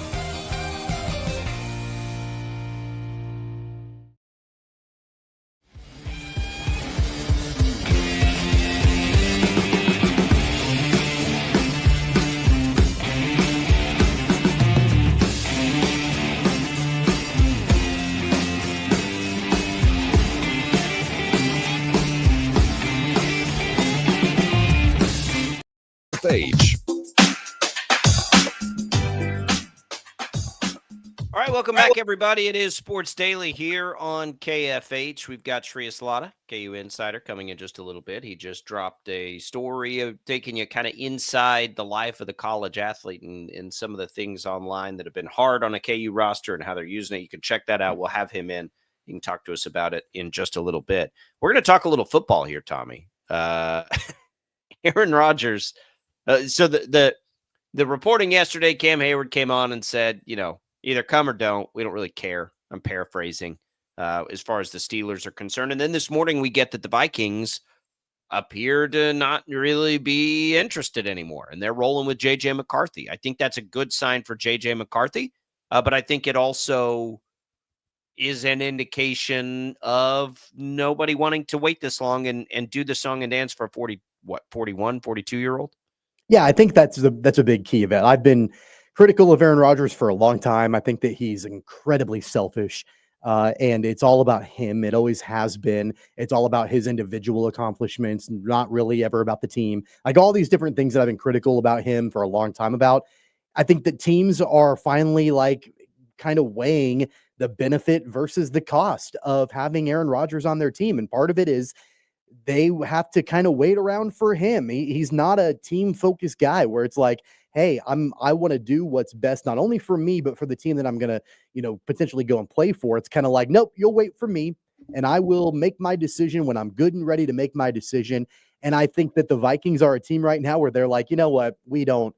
All right, welcome back, everybody. It is Sports Daily here on KFH. We've got Shreyas Laddha, KU Insider, coming in just a little bit. He just dropped a story of taking you kind of inside the life of the college athlete and some of the things online that have been hard on a KU roster and how they're using it. You can check that out. We'll have him in. He can talk to us about it in just a little bit. We're going to talk a little football here, Tommy. Aaron Rodgers. So the reporting yesterday, Cam Hayward came on and said, either come or don't. We don't really care. I'm paraphrasing as far as the Steelers are concerned. And then this morning we get that the Vikings appear to not really be interested anymore. And they're rolling with J.J. McCarthy. I think that's a good sign for J.J. McCarthy. But I think it also is an indication of nobody wanting to wait this long and do the song and dance for a 42-year-old. Yeah, I think that's a big key of it. I've been critical of Aaron Rodgers for a long time. I think that he's incredibly selfish, and it's all about him. It always has been. It's all about his individual accomplishments, not really ever about the team. Like all these different things that I've been critical about him for a long time about. I think that teams are finally like kind of weighing the benefit versus the cost of having Aaron Rodgers on their team. And part of it is they have to kind of wait around for him. He's not a team-focused guy where it's like, hey, I want to do what's best, not only for me, but for the team that I'm going to, potentially go and play for. It's kind of like, nope, you'll wait for me and I will make my decision when I'm good and ready to make my decision. And I think that the Vikings are a team right now where they're like, you know what? We don't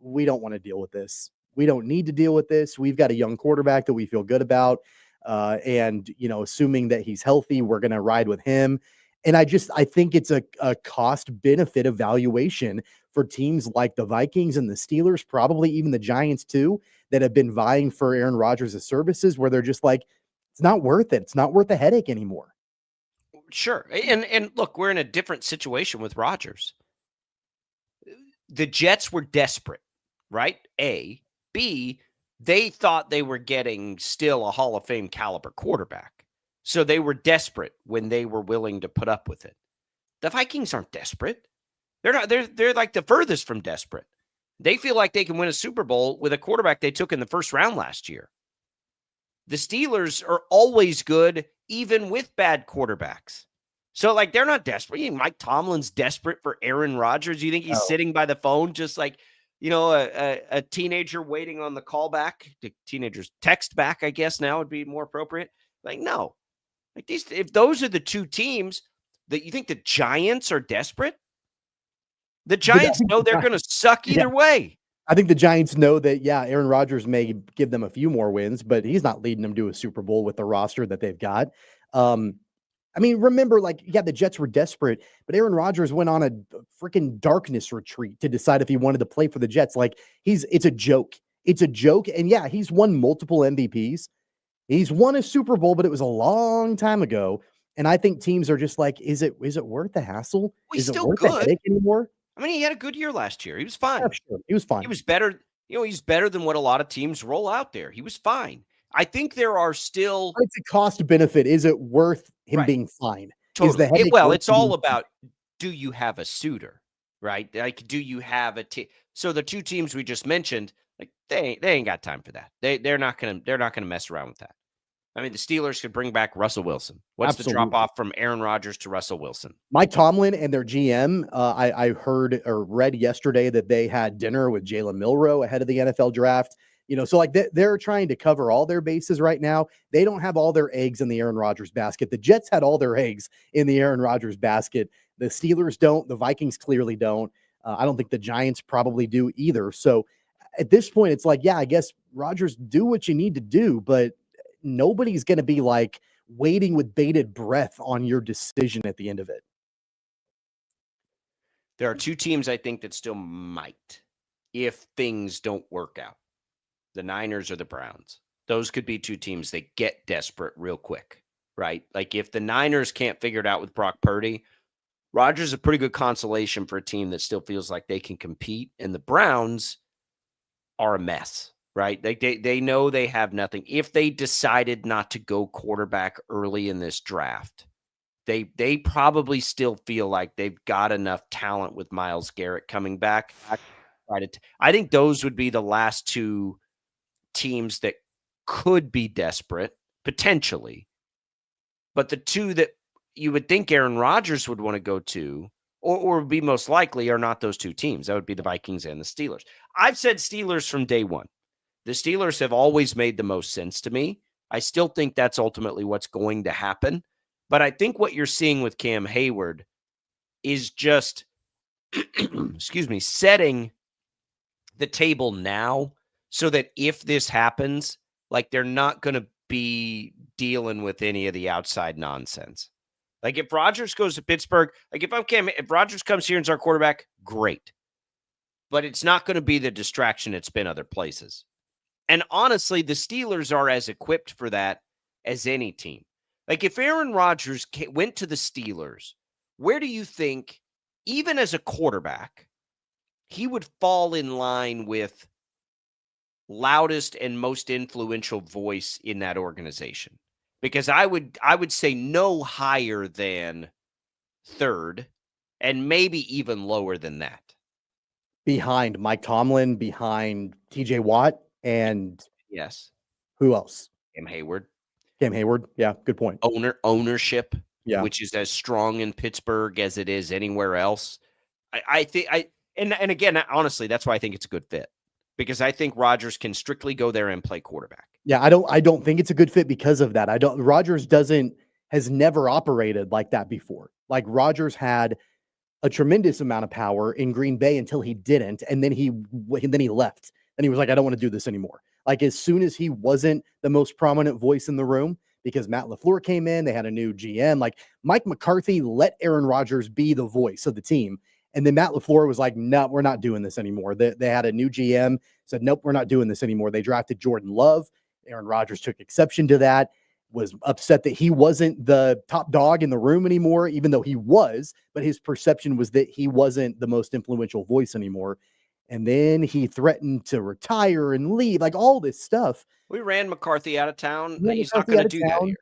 want to deal with this. We don't need to deal with this. We've got a young quarterback that we feel good about. And, assuming that he's healthy, we're going to ride with him. And I think it's a cost benefit evaluation for teams like the Vikings and the Steelers, probably even the Giants too, that have been vying for Aaron Rodgers' services, where they're just like, it's not worth it. It's not worth the headache anymore. Sure. And look, we're in a different situation with Rodgers. The Jets were desperate, right? A. B, they thought they were getting still a Hall of Fame caliber quarterback. So they were desperate when they were willing to put up with it. The Vikings aren't desperate. They're not. They're like the furthest from desperate. They feel like they can win a Super Bowl with a quarterback they took in the first round last year. The Steelers are always good, even with bad quarterbacks. So, like, they're not desperate. You think Mike Tomlin's desperate for Aaron Rodgers? You think he's sitting by the phone just like, a teenager waiting on the call back? The teenager's text back, I guess, now would be more appropriate. Like, no. Like these, if those are the two teams that you think the Giants are desperate, the Giants know they're going to suck either way. I think the Giants know that, Aaron Rodgers may give them a few more wins, but he's not leading them to a Super Bowl with the roster that they've got. Remember, the Jets were desperate, but Aaron Rodgers went on a freaking darkness retreat to decide if he wanted to play for the Jets. It's a joke. It's a joke. And he's won multiple MVPs. He's won a Super Bowl, but it was a long time ago. And I think teams are just like, is it worth the hassle? Well, he's is it still worth good. the headache anymore? He had a good year last year. He was fine. Yeah, sure. He was fine. He was better. He's better than what a lot of teams roll out there. He was fine. I think there are still. But it's a cost benefit. Is it worth him being fine? Totally. It's all about, do you have a suitor, right? Like, do you have a team? So the two teams we just mentioned, like they ain't got time for that. They're not gonna mess around with that. The Steelers could bring back Russell Wilson. What's the drop off from Aaron Rodgers to Russell Wilson? Mike Tomlin and their GM, I heard or read yesterday that they had dinner with Jalen Milroe ahead of the NFL draft. So they're trying to cover all their bases right now. They don't have all their eggs in the Aaron Rodgers basket. The Jets had all their eggs in the Aaron Rodgers basket. The Steelers don't. The Vikings clearly don't. I don't think the Giants probably do either. So at this point, it's like, I guess Rodgers, do what you need to do, but nobody's going to be like waiting with bated breath on your decision at the end of it. There are two teams I think that still might, if things don't work out. The Niners or the Browns. Those could be two teams that get desperate real quick, right? Like if the Niners can't figure it out with Brock Purdy, Rodgers is a pretty good consolation for a team that still feels like they can compete. And the Browns are a mess, right? They know they have nothing. If they decided not to go quarterback early in this draft, they probably still feel like they've got enough talent with Myles Garrett coming back. I think those would be the last two teams that could be desperate, potentially. But the two that you would think Aaron Rodgers would want to go to, or would be most likely, are not those two teams. That would be the Vikings and the Steelers. I've said Steelers from day one. The Steelers have always made the most sense to me. I still think that's ultimately what's going to happen. But I think what you're seeing with Cam Hayward is just, excuse me, setting the table now so that if this happens, like they're not going to be dealing with any of the outside nonsense. Like if Rodgers goes to Pittsburgh, like if Rodgers comes here and is our quarterback, great. But it's not going to be the distraction it's been other places. And honestly, the Steelers are as equipped for that as any team. Like if Aaron Rodgers went to the Steelers, where do you think, even as a quarterback, he would fall in line with loudest and most influential voice in that organization? Because I would say no higher than third, and maybe even lower than that. Behind Mike Tomlin, behind TJ Watt, and yes, who else? Cam Hayward. Cam Hayward. Yeah, good point. Ownership, yeah, which is as strong in Pittsburgh as it is anywhere else. I think and again, honestly, that's why I think it's a good fit, because I think Rodgers can strictly go there and play quarterback. Yeah, I don't think it's a good fit because of that. Rodgers has never operated like that before. Like Rodgers had a tremendous amount of power in Green Bay until he didn't, and then he left. And he was like, I don't want to do this anymore. Like as soon as he wasn't the most prominent voice in the room, because Matt LaFleur came in, they had a new GM. Like Mike McCarthy let Aaron Rodgers be the voice of the team. And then Matt LaFleur was like, no, we're not doing this anymore. They had a new GM, said, nope, we're not doing this anymore. They drafted Jordan Love. Aaron Rodgers took exception to that, was upset that he wasn't the top dog in the room anymore, even though he was, but his perception was that he wasn't the most influential voice anymore. And then he threatened to retire and leave, like all this stuff. We ran McCarthy out of town. He's not going to do that here.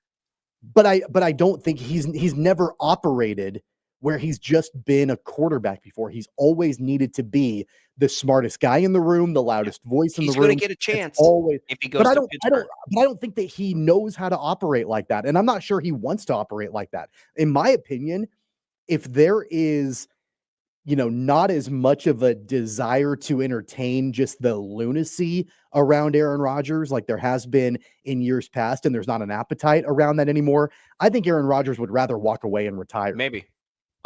But I don't think he's never operated where he's just been a quarterback before. He's always needed to be the smartest guy in the room, the loudest voice in the room. He's going to get a chance always if he goes to Pittsburgh. But I don't think that he knows how to operate like that. And I'm not sure he wants to operate like that. In my opinion, if there is, not as much of a desire to entertain just the lunacy around Aaron Rodgers like there has been in years past, and there's not an appetite around that anymore, I think Aaron Rodgers would rather walk away and retire. Maybe.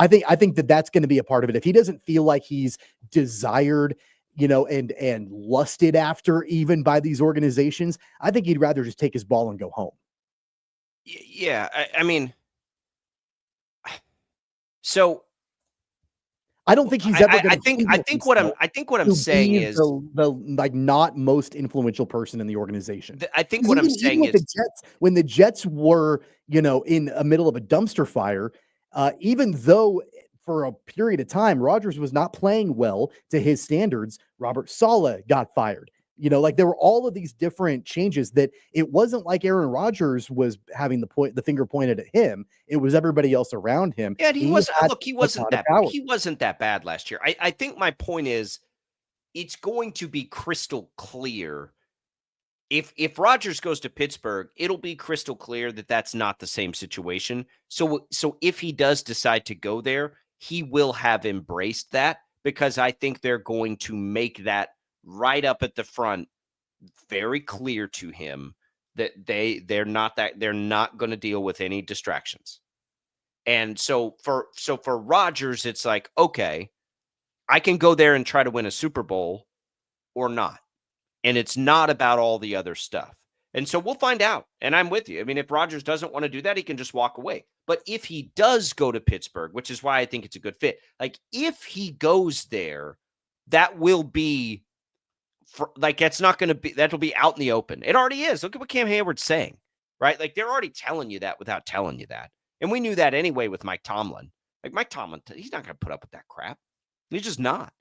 I think that's going to be a part of it. If he doesn't feel like he's desired, and lusted after even by these organizations, I think he'd rather just take his ball and go home. Yeah. I mean, so I don't think he's ever. I think what I'm saying is the like not most influential person in the organization. I think what I'm saying is when the Jets were, in the middle of a dumpster fire, even though for a period of time Rodgers was not playing well to his standards, Robert Saleh got fired. Like there were all of these different changes that it wasn't like Aaron Rodgers was having the finger pointed at him. It was everybody else around him. Yeah, he wasn't that bad last year. I think my point is it's going to be crystal clear. If Rodgers goes to Pittsburgh, it'll be crystal clear that that's not the same situation. So if he does decide to go there, he will have embraced that, because I think they're going to make that right up at the front very clear to him that they're not going to deal with any distractions. And so for Rodgers, it's like, okay, I can go there and try to win a Super Bowl or not. And it's not about all the other stuff. And so we'll find out. And I'm with you. I mean, if Rodgers doesn't want to do that, he can just walk away. But if he does go to Pittsburgh, which is why I think it's a good fit, like if he goes there, that will be it's not going to be, that'll be out in the open. It already is. Look at what Cam Hayward's saying, right? Like they're already telling you that without telling you that. And we knew that anyway with Mike Tomlin. Like Mike Tomlin, he's not going to put up with that crap. He's just not.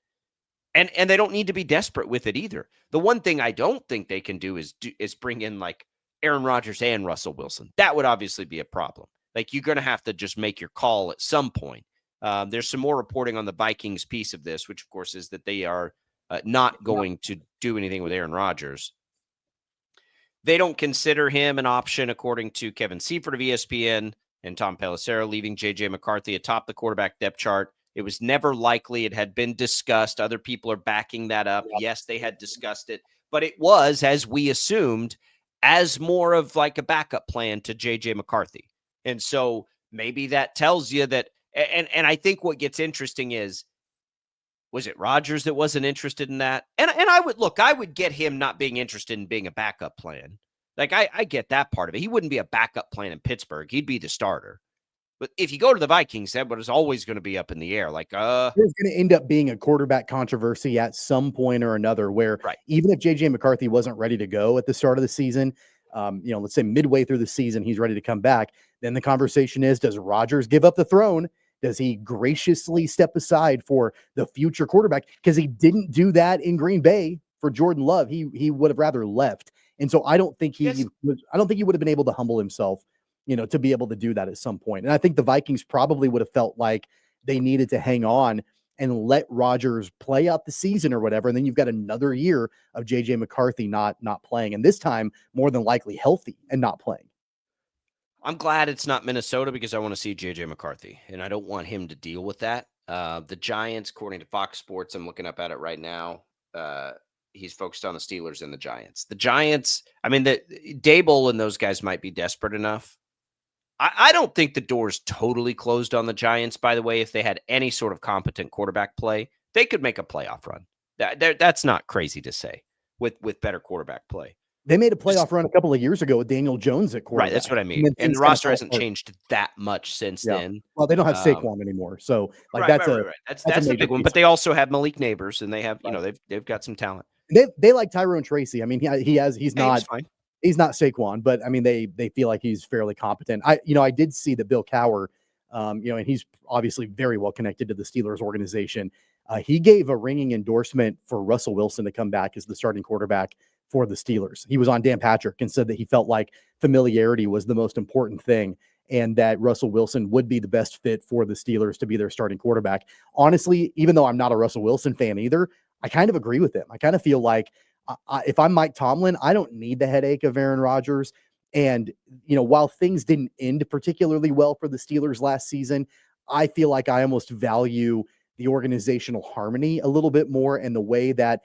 And they don't need to be desperate with it either. The one thing I don't think they can do is bring in like Aaron Rodgers and Russell Wilson. That would obviously be a problem. Like you're going to have to just make your call at some point. There's some more reporting on the Vikings piece of this, which of course is that they are not going to do anything with Aaron Rodgers. They don't consider him an option, according to Kevin Seifert of ESPN and Tom Pelissero, leaving J.J. McCarthy atop the quarterback depth chart. It was never likely. It had been discussed. Other people are backing that up. Yes, they had discussed it, but it was, as we assumed, as more of like a backup plan to J.J. McCarthy. And so maybe that tells you that, and I think what gets interesting is, was it Rodgers that wasn't interested in that? And I would get him not being interested in being a backup plan. Like, I get that part of it. He wouldn't be a backup plan in Pittsburgh. He'd be the starter. But if you go to the Vikings, that was always going to be up in the air. Like, there's going to end up being a quarterback controversy at some point or another where even if J.J. McCarthy wasn't ready to go at the start of the season, let's say midway through the season, he's ready to come back. Then the conversation is, does Rodgers give up the throne? Does he graciously step aside for the future quarterback? Because he didn't do that in Green Bay for Jordan Love. He would have rather left. And so I don't think he would have been able to humble himself, to be able to do that at some point. And I think the Vikings probably would have felt like they needed to hang on and let Rodgers play out the season or whatever. And then you've got another year of J.J. McCarthy not playing. And this time, more than likely healthy and not playing. I'm glad it's not Minnesota because I want to see J.J. McCarthy, and I don't want him to deal with that. The Giants, according to Fox Sports, I'm looking up at it right now. He's focused on the Steelers and the Giants. The Giants, I mean, Dable and those guys might be desperate enough. I don't think the door's totally closed on the Giants, by the way. If they had any sort of competent quarterback play, they could make a playoff run. That's not crazy to say with better quarterback play. They made a playoff run a couple of years ago with Daniel Jones at quarterback. Right, that's what I mean. And the roster hasn't changed that much since then. Well, they don't have Saquon anymore, so that's the big one. But they also have Malik Neighbors, and they have they've got some talent. They like Tyrone Tracy. I mean, he's not Saquon, but I mean they feel like he's fairly competent. I did see that Bill Cowher, and he's obviously very well connected to the Steelers organization. He gave a ringing endorsement for Russell Wilson to come back as the starting quarterback for the Steelers. He was on Dan Patrick and said that he felt like familiarity was the most important thing and that Russell Wilson would be the best fit for the Steelers to be their starting quarterback. Honestly, even though I'm not a Russell Wilson fan either, I kind of agree with him. I kind of feel like if I'm Mike Tomlin, I don't need the headache of Aaron Rodgers. And, while things didn't end particularly well for the Steelers last season, I feel like I almost value the organizational harmony a little bit more and the way that,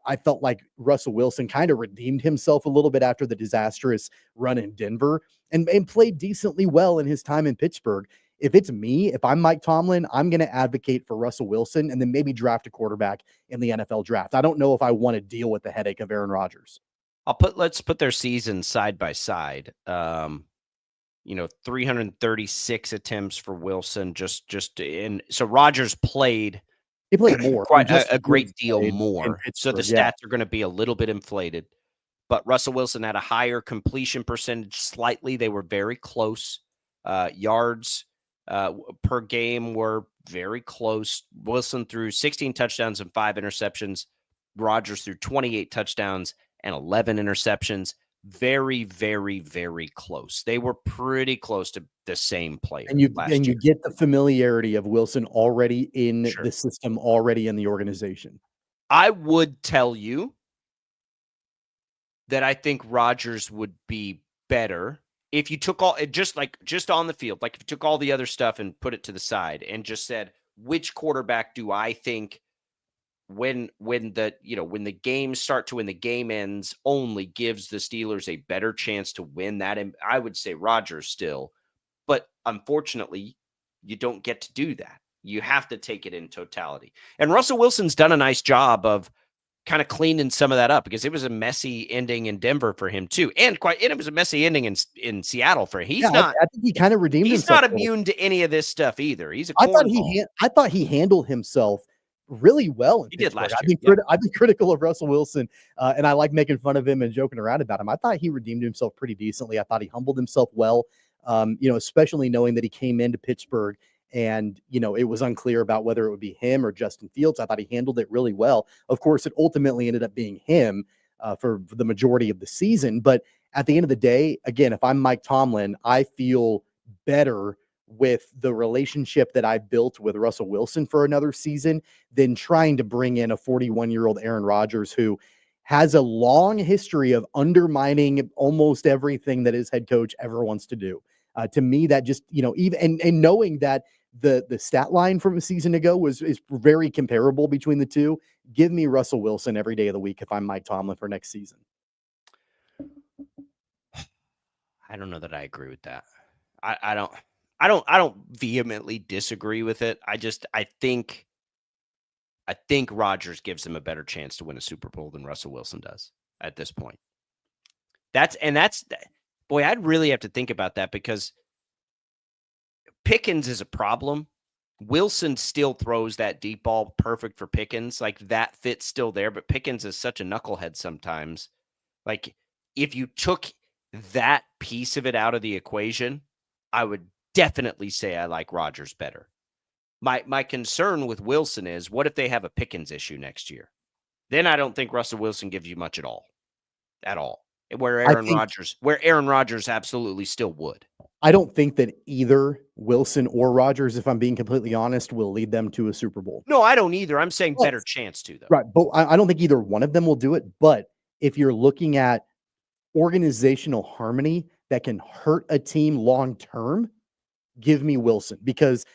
I felt like Russell Wilson kind of redeemed himself a little bit after the disastrous run in Denver and played decently well in his time in Pittsburgh. If it's me, if I'm Mike Tomlin, I'm going to advocate for Russell Wilson and then maybe draft a quarterback in the NFL draft. I don't know if I want to deal with the headache of Aaron Rodgers. Let's put their seasons side by side. 336 attempts for Wilson so Rodgers played. He played more. Quite a great deal more. So the stats are going to be a little bit inflated. But Russell Wilson had a higher completion percentage slightly. They were very close. Yards per game were very close. Wilson threw 16 touchdowns and 5 interceptions. Rodgers threw 28 touchdowns and 11 interceptions. Very, very, very close. They were pretty close to the same player. And you get the familiarity of Wilson already in the system, already in the organization. I would tell you that I think Rodgers would be better if you took just on the field, like if you took all the other stuff and put it to the side and just said, which quarterback do I think when the games start to when the game ends only gives the Steelers a better chance to win that? And I would say Rodgers still, but unfortunately you don't get to do that. You have to take it in totality. And Russell Wilson's done a nice job of kind of cleaning some of that up because it was a messy ending in Denver for him too. And it was a messy ending in Seattle for him. I think he kind of redeemed himself. He's not immune to any of this stuff either. He's a I thought he handled himself really well. He did last year. I've been critical of Russell Wilson, and I like making fun of him and joking around about him. I thought he redeemed himself pretty decently. I thought he humbled himself well, especially knowing that he came into Pittsburgh and, it was unclear about whether it would be him or Justin Fields. I thought he handled it really well. Of course, it ultimately ended up being him for the majority of the season. But at the end of the day, again, if I'm Mike Tomlin, I feel better with the relationship that I built with Russell Wilson for another season than trying to bring in a 41-year-old Aaron Rodgers who has a long history of undermining almost everything that his head coach ever wants to do. To me, that just, even and knowing that the stat line from a season ago is very comparable between the two, give me Russell Wilson every day of the week if I'm Mike Tomlin for next season. I don't know that I agree with that. I don't vehemently disagree with it. I think Rodgers gives him a better chance to win a Super Bowl than Russell Wilson does at this point. Boy, I'd really have to think about that because Pickens is a problem. Wilson still throws that deep ball perfect for Pickens. Like that fit's still there, but Pickens is such a knucklehead sometimes. Like if you took that piece of it out of the equation, I would definitely say I like Rodgers better. My concern with Wilson is what if they have a Pickens issue next year? Then I don't think Russell Wilson gives you much at all. Where Aaron Rodgers absolutely still would. I don't think that either Wilson or Rodgers, if I'm being completely honest, will lead them to a Super Bowl. No, I don't either. I'm saying better chance to, though. Right. But I don't think either one of them will do it. But if you're looking at organizational harmony that can hurt a team long term, give me Wilson, because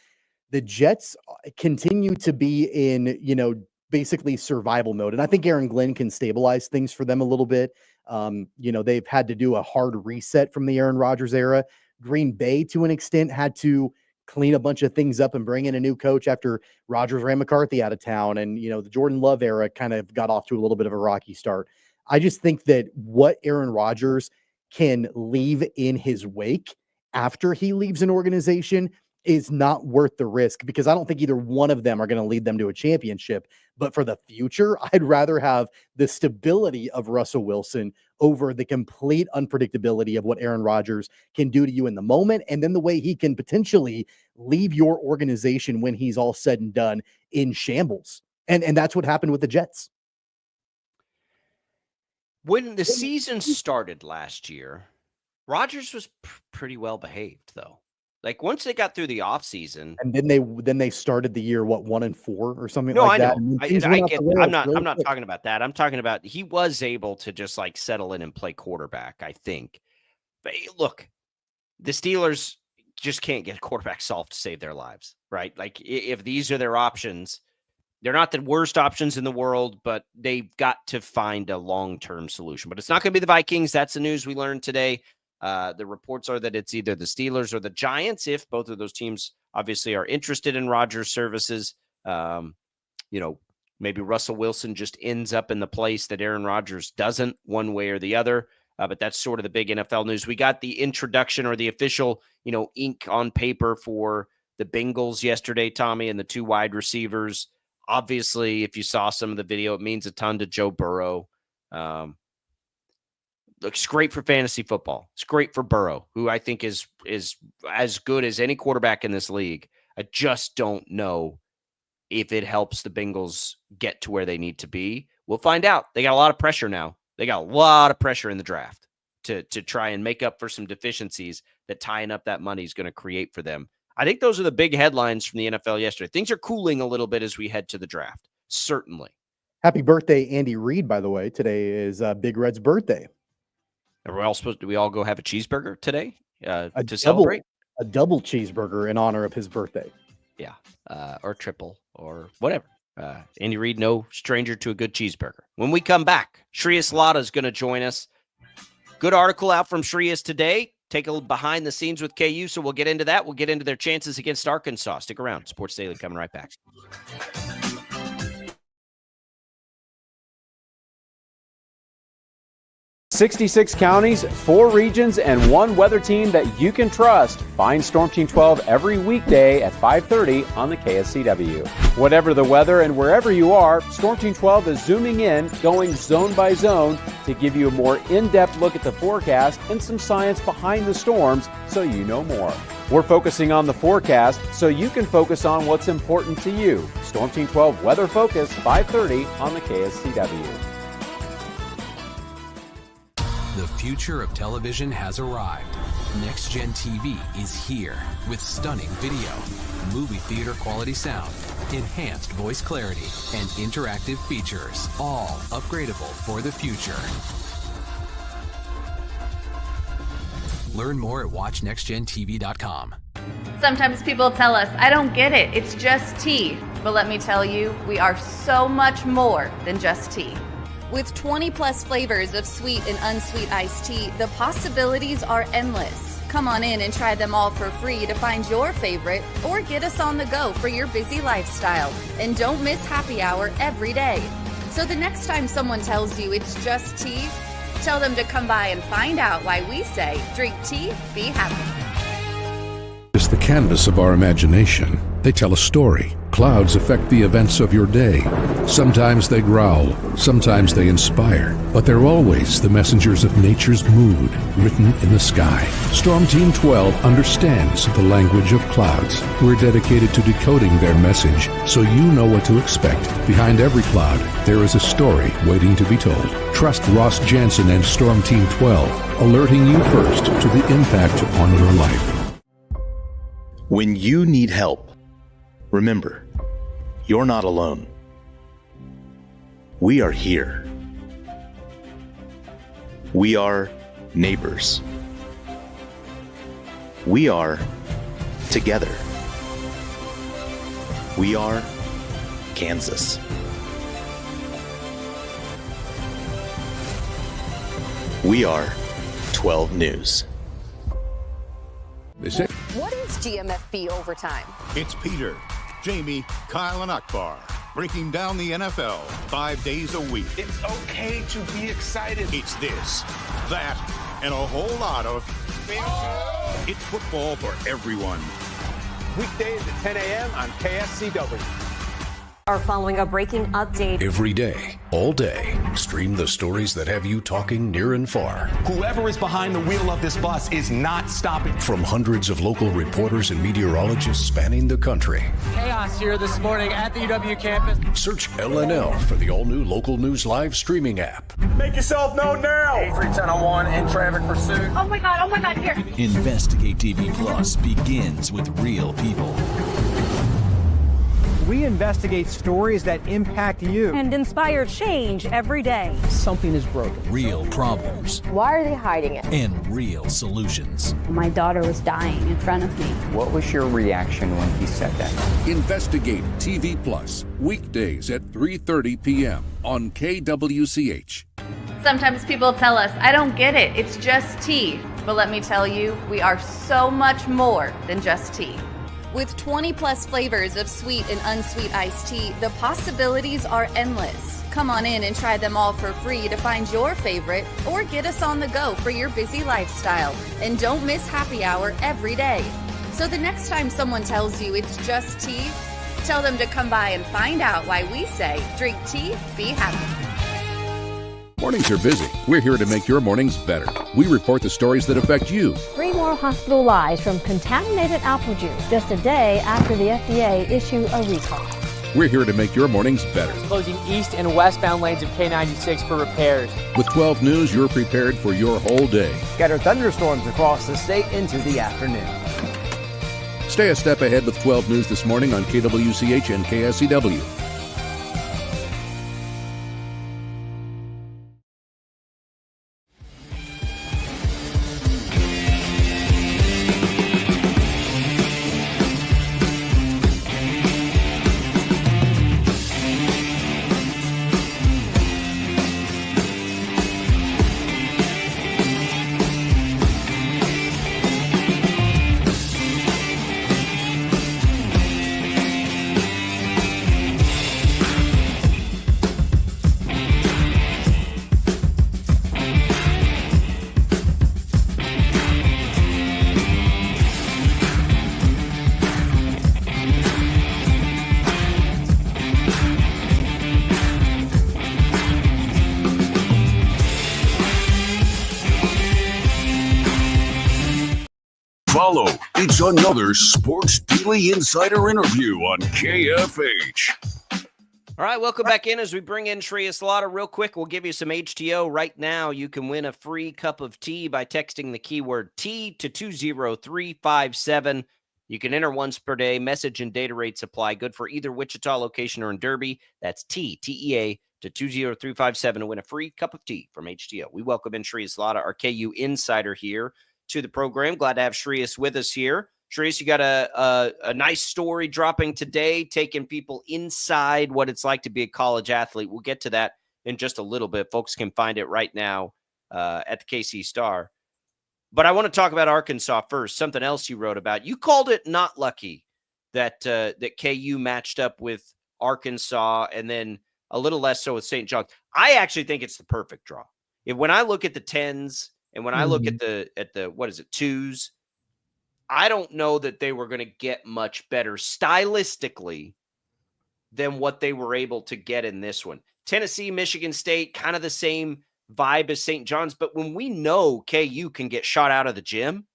the Jets continue to be in, basically survival mode. And I think Aaron Glenn can stabilize things for them a little bit. They've had to do a hard reset from the Aaron Rodgers era. Green Bay, to an extent, had to clean a bunch of things up and bring in a new coach after Rodgers ran McCarthy out of town. And, the Jordan Love era kind of got off to a little bit of a rocky start. I just think that what Aaron Rodgers can leave in his wake after he leaves an organization is not worth the risk, because I don't think either one of them are going to lead them to a championship. But for the future, I'd rather have the stability of Russell Wilson over the complete unpredictability of what Aaron Rodgers can do to you in the moment, and then the way he can potentially leave your organization when he's all said and done in shambles. And that's what happened with the Jets. When the season started last year, Rodgers was pretty well behaved, though. Like once they got through the offseason, and then they started the year 1-4 or something like that. I'm not talking about that. I'm talking about he was able to just like settle in and play quarterback, I think. But look, the Steelers just can't get a quarterback solved to save their lives, right? Like if these are their options, they're not the worst options in the world, but they've got to find a long-term solution. But it's not going to be the Vikings. That's the news we learned today. The reports are that it's either the Steelers or the Giants, if both of those teams obviously are interested in Rodgers' services. Maybe Russell Wilson just ends up in the place that Aaron Rodgers doesn't, one way or the other. But that's sort of the big NFL news. We got the introduction or the official, ink on paper for the Bengals yesterday, Tommy, and the two wide receivers. Obviously, if you saw some of the video, it means a ton to Joe Burrow. Looks great for fantasy football. It's great for Burrow, who I think is as good as any quarterback in this league. I just don't know if it helps the Bengals get to where they need to be. We'll find out. They got a lot of pressure now. They got a lot of pressure in the draft to try and make up for some deficiencies that tying up that money is going to create for them. I think those are the big headlines from the NFL yesterday. Things are cooling a little bit as we head to the draft. Certainly. Happy birthday, Andy Reid, by the way. Today is Big Red's birthday. Are we all do we all go have a cheeseburger today to celebrate? A double cheeseburger in honor of his birthday. Yeah, or triple or whatever. Andy Reid, no stranger to a good cheeseburger. When we come back, Shreyas Laddha is going to join us. Good article out from Shreyas today. Take a look behind the scenes with KU, so we'll get into that. We'll get into their chances against Arkansas. Stick around. Sports Daily coming right back. 66 counties, 4 regions, and 1 weather team that you can trust. Find Storm Team 12 every weekday at 5:30 on the KSCW. Whatever the weather and wherever you are, Storm Team 12 is zooming in, going zone by zone to give you a more in-depth look at the forecast and some science behind the storms so you know more. We're focusing on the forecast so you can focus on what's important to you. Storm Team 12 Weather Focus, 5:30 on the KSCW. The future of television has arrived. Next Gen TV is here with stunning video, movie theater quality sound, enhanced voice clarity, and interactive features, all upgradable for the future. Learn more at watchnextgentv.com. Sometimes people tell us, I don't get it, it's just tea. But let me tell you, we are so much more than just tea. With 20 plus flavors of sweet and unsweet iced tea, the possibilities are endless. Come on in and try them all for free to find your favorite or get us on the go for your busy lifestyle. And don't miss happy hour every day. So the next time someone tells you it's just tea, tell them to come by and find out why we say, drink tea, be happy. It's the canvas of our imagination. They tell a story. Clouds affect the events of your day. Sometimes they growl, sometimes they inspire, but they're always the messengers of nature's mood written in the sky. Storm Team 12 understands the language of clouds. We're dedicated to decoding their message so you know what to expect. Behind every cloud, there is a story waiting to be told. Trust Ross Jansen and Storm Team 12, alerting you first to the impact on your life. When you need help, remember, you're not alone. We are here. We are neighbors. We are together. We are Kansas. We are 12 News. What is GMFB overtime? It's Peter, Jamie, Kyle, and Akbar breaking down the NFL 5 days a week. It's okay to be excited. It's this, that, and a whole lot of It's football for everyone. Weekdays at 10 a.m. on KSCW. Are following a breaking update. Every day, all day, stream the stories that have you talking near and far. Whoever is behind the wheel of this bus is not stopping. From hundreds of local reporters and meteorologists spanning the country. Chaos here this morning at the UW campus. Search LNL for the all-new Local News Live streaming app. Make yourself known now. 83101 in traffic pursuit. Oh my God, here. Investigate TV Plus begins with real people. We investigate stories that impact you. And inspire change every day. Something is broken. Real problems. Why are they hiding it? And real solutions. My daughter was dying in front of me. What was your reaction when he said that? Investigate TV Plus, weekdays at 3:30 p.m. on KWCH. Sometimes people tell us, I don't get it, it's just tea. But let me tell you, we are so much more than just tea. With 20 plus flavors of sweet and unsweet iced tea, the possibilities are endless. Come on in and try them all for free to find your favorite or get us on the go for your busy lifestyle. And don't miss happy hour every day. So the next time someone tells you it's just tea, tell them to come by and find out why we say, drink tea, be happy. Mornings are busy. We're here to make your mornings better. We report the stories that affect you. 3 more hospital lies from contaminated apple juice just a day after the FDA issued a recall. We're here to make your mornings better. Closing east and westbound lanes of K96 for repairs. With 12 News, you're prepared for your whole day. Scattered thunderstorms across the state into the afternoon. Stay a step ahead with 12 News this morning on KWCH and KSCW. Follow. It's another Sports Daily Insider interview on KFH. All right, welcome back in as we bring in Shreyas Laddha. Real quick, we'll give you some HTO. Right now, you can win a free cup of tea by texting the keyword tea to 20357. You can enter once per day. Message and data rates apply. Good for either Wichita location or in Derby. That's T-E-A to 20357 to win a free cup of tea from HTO. We welcome in Shreyas Laddha, our KU Insider here to the program. Glad to have Shreyas with us here. Shreyas, you got a nice story dropping today, taking people inside what it's like to be a college athlete. We'll get to that in just a little bit. Folks can find it right now at the KC Star. But I want to talk about Arkansas first, something else you wrote about. You called it not lucky that KU matched up with Arkansas and then a little less so with St. John's. I actually think it's the perfect draw. When I look at the 10s and when I look at the what is it, 2s, I don't know that they were going to get much better stylistically than what they were able to get in this one. Tennessee, Michigan State, kind of the same vibe as St. John's. But when we know KU can get shot out of the gym,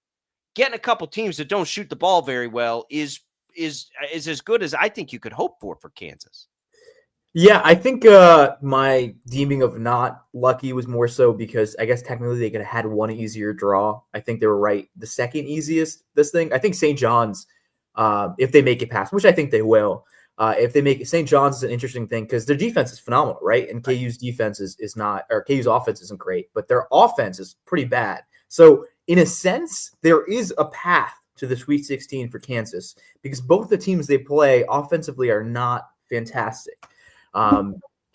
getting a couple teams that don't shoot the ball very well is as good as I think you could hope for Kansas. Yeah, I think my deeming of not lucky was more so because I guess technically they could have had one easier draw. I think they were right. The second easiest, this thing. I think St. John's, if they make it past, which I think they will, if they make it, St. John's is an interesting thing because their defense is phenomenal, right? And KU's defense is not, or KU's offense isn't great, but their offense is pretty bad. So in a sense, there is a path to the Sweet 16 for Kansas because both the teams they play offensively are not fantastic.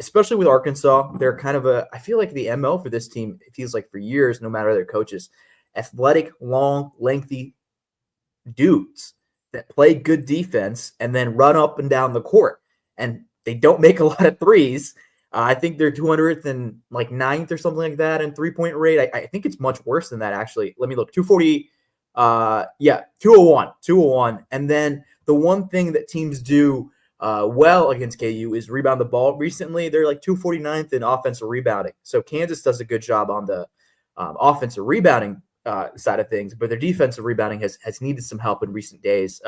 Especially with Arkansas, they're kind of I feel like the MO for this team, it feels like for years, no matter their coaches, athletic, long, lengthy dudes that play good defense and then run up and down the court. And they don't make a lot of threes. I think they're 200th and like 9th or something like that in 3-point rate. I think it's much worse than that, actually. Let me look. 240. 201. And then the one thing that teams do well against KU is rebound the ball. Recently, they're like 249th in offensive rebounding. So Kansas does a good job on the offensive rebounding side of things, but their defensive rebounding has needed some help in recent games.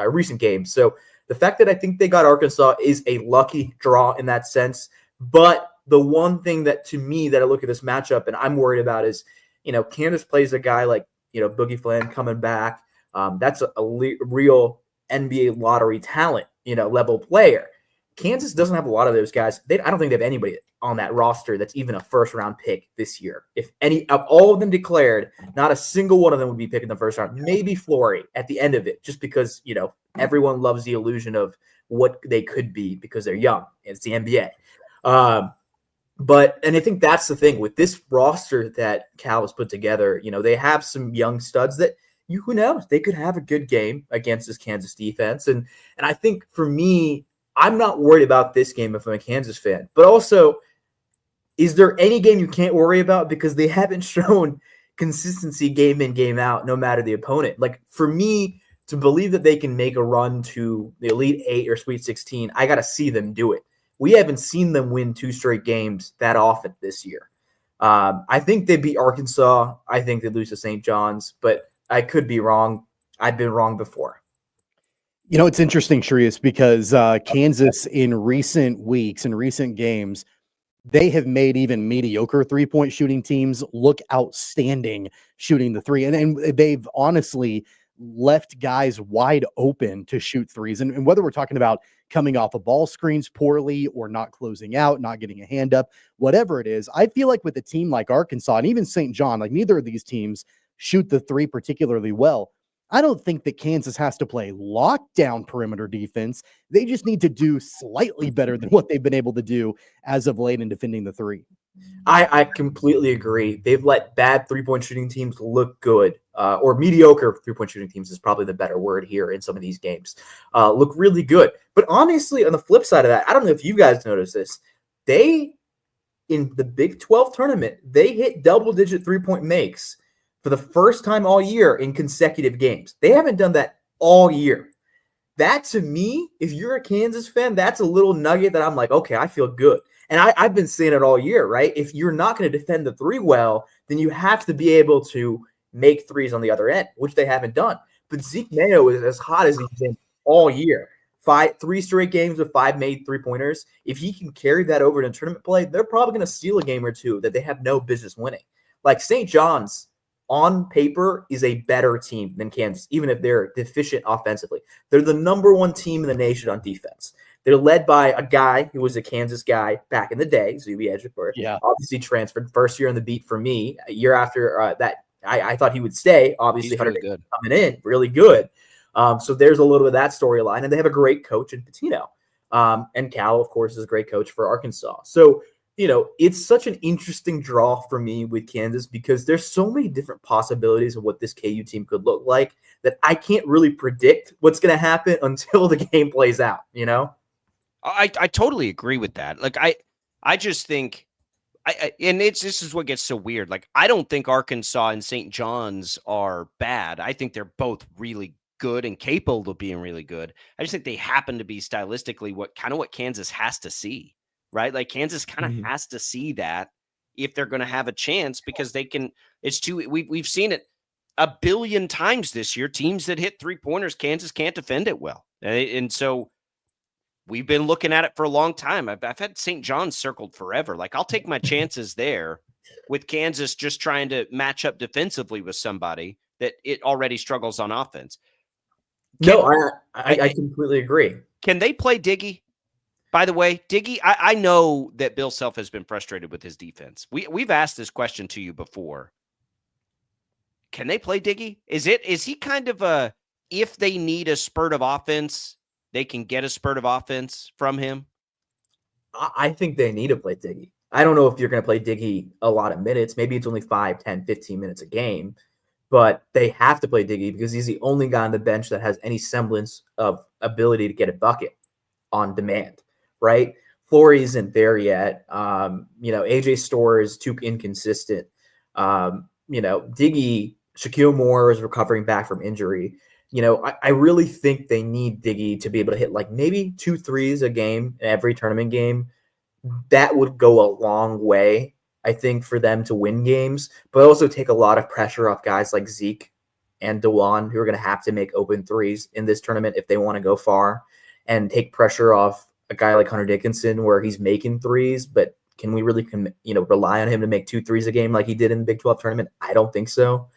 So the fact that I think they got Arkansas is a lucky draw in that sense. But the one thing that to me that I look at this matchup and I'm worried about is, Kansas plays a guy like, Boogie Flan coming back. That's a real NBA lottery talent, level player. Kansas doesn't have a lot of those guys. I don't think they have anybody on that roster that's even a first-round pick this year. If any of all of them declared, not a single one of them would be picking the first round. Maybe Flory at the end of it, just because, everyone loves the illusion of what they could be because they're young. It's the NBA. And I think that's the thing with this roster that Cal has put together. They have some young studs that who knows, they could have a good game against this Kansas defense. And I think for me, I'm not worried about this game if I'm a Kansas fan. But also, is there any game you can't worry about because they haven't shown consistency game in, game out, no matter the opponent? Like for me to believe that they can make a run to the Elite 8 or Sweet 16, I got to see them do it. We haven't seen them win 2 straight games that often this year. I think they beat Arkansas. I think they lose to St. John's, but I could be wrong. I've been wrong before. It's interesting, Shreyas, because Kansas in recent weeks, in recent games, they have made even mediocre three-point shooting teams look outstanding shooting the three. And they've honestly left guys wide open to shoot threes. And whether we're talking about coming off of ball screens poorly or not closing out, not getting a hand up, whatever it is, I feel like with a team like Arkansas and even St. John, like neither of these teams shoot the three particularly well. I don't think that Kansas has to play lockdown perimeter defense. They just need to do slightly better than what they've been able to do as of late in defending the three. I completely agree. They've let bad three-point shooting teams look good, or mediocre three-point shooting teams is probably the better word here in some of these games, look really good. But honestly, on the flip side of that, I don't know if you guys noticed this. In the Big 12 tournament, they hit double-digit three-point makes for the first time all year in consecutive games. They haven't done that all year. That, to me, if you're a Kansas fan, that's a little nugget that I'm like, okay, I feel good. And I've been saying it all year, right? If you're not going to defend the three well, then you have to be able to make threes on the other end, which they haven't done. But Zeke Mayo is as hot as he's been all year. three straight games with 5 made 3-pointers. If he can carry that over to tournament play, they're probably going to steal a game or two that they have no business winning. Like St. John's on paper is a better team than Kansas, even if they're deficient offensively. They're the number 1 team in the nation on defense. They're led by a guy who was a Kansas guy back in the day, Zuby Ejiofor. Yeah. Obviously transferred first year on the beat for me. A year after that, I thought he would stay. Obviously, He's really good. Coming in, really good. So there's a little bit of that storyline, and they have a great coach in Patino. And Cal, of course, is a great coach for Arkansas. So, it's such an interesting draw for me with Kansas because there's so many different possibilities of what this KU team could look like that I can't really predict what's going to happen until the game plays out, I totally agree with that. Like, I just think, this is what gets so weird. Like, I don't think Arkansas and St. John's are bad. I think they're both really good and capable of being really good. I just think they happen to be stylistically what Kansas has to see, right? Like, Kansas kind of has to see that if they're going to have a chance, because they can. It's too. We've seen it a billion times this year. Teams that hit 3-pointers, Kansas can't defend it well, and so. We've been looking at it for a long time. I've had St. John's circled forever. Like, I'll take my chances there with Kansas just trying to match up defensively with somebody that it already struggles on offense. I completely agree. Can they play Diggy? By the way, Diggy, I know that Bill Self has been frustrated with his defense. We've asked this question to you before. Can they play Diggy? Is he kind of if they need a spurt of offense, they can get a spurt of offense from him? I think they need to play Diggy. I don't know if you're going to play Diggy a lot of minutes. Maybe it's only 5, 10, 15 minutes a game. But they have to play Diggy because he's the only guy on the bench that has any semblance of ability to get a bucket on demand, right? Flory isn't there yet. AJ Storr is too inconsistent. Diggy, Shaquille Moore is recovering back from injury. I really think they need Diggy to be able to hit like maybe 2 threes a game in every tournament game. That would go a long way, I think, for them to win games, but also take a lot of pressure off guys like Zeke and DeJuan, who are going to have to make open threes in this tournament if they want to go far, and take pressure off a guy like Hunter Dickinson where he's making threes, but can we really rely on him to make 2 threes a game like he did in the Big 12 tournament? I don't think so.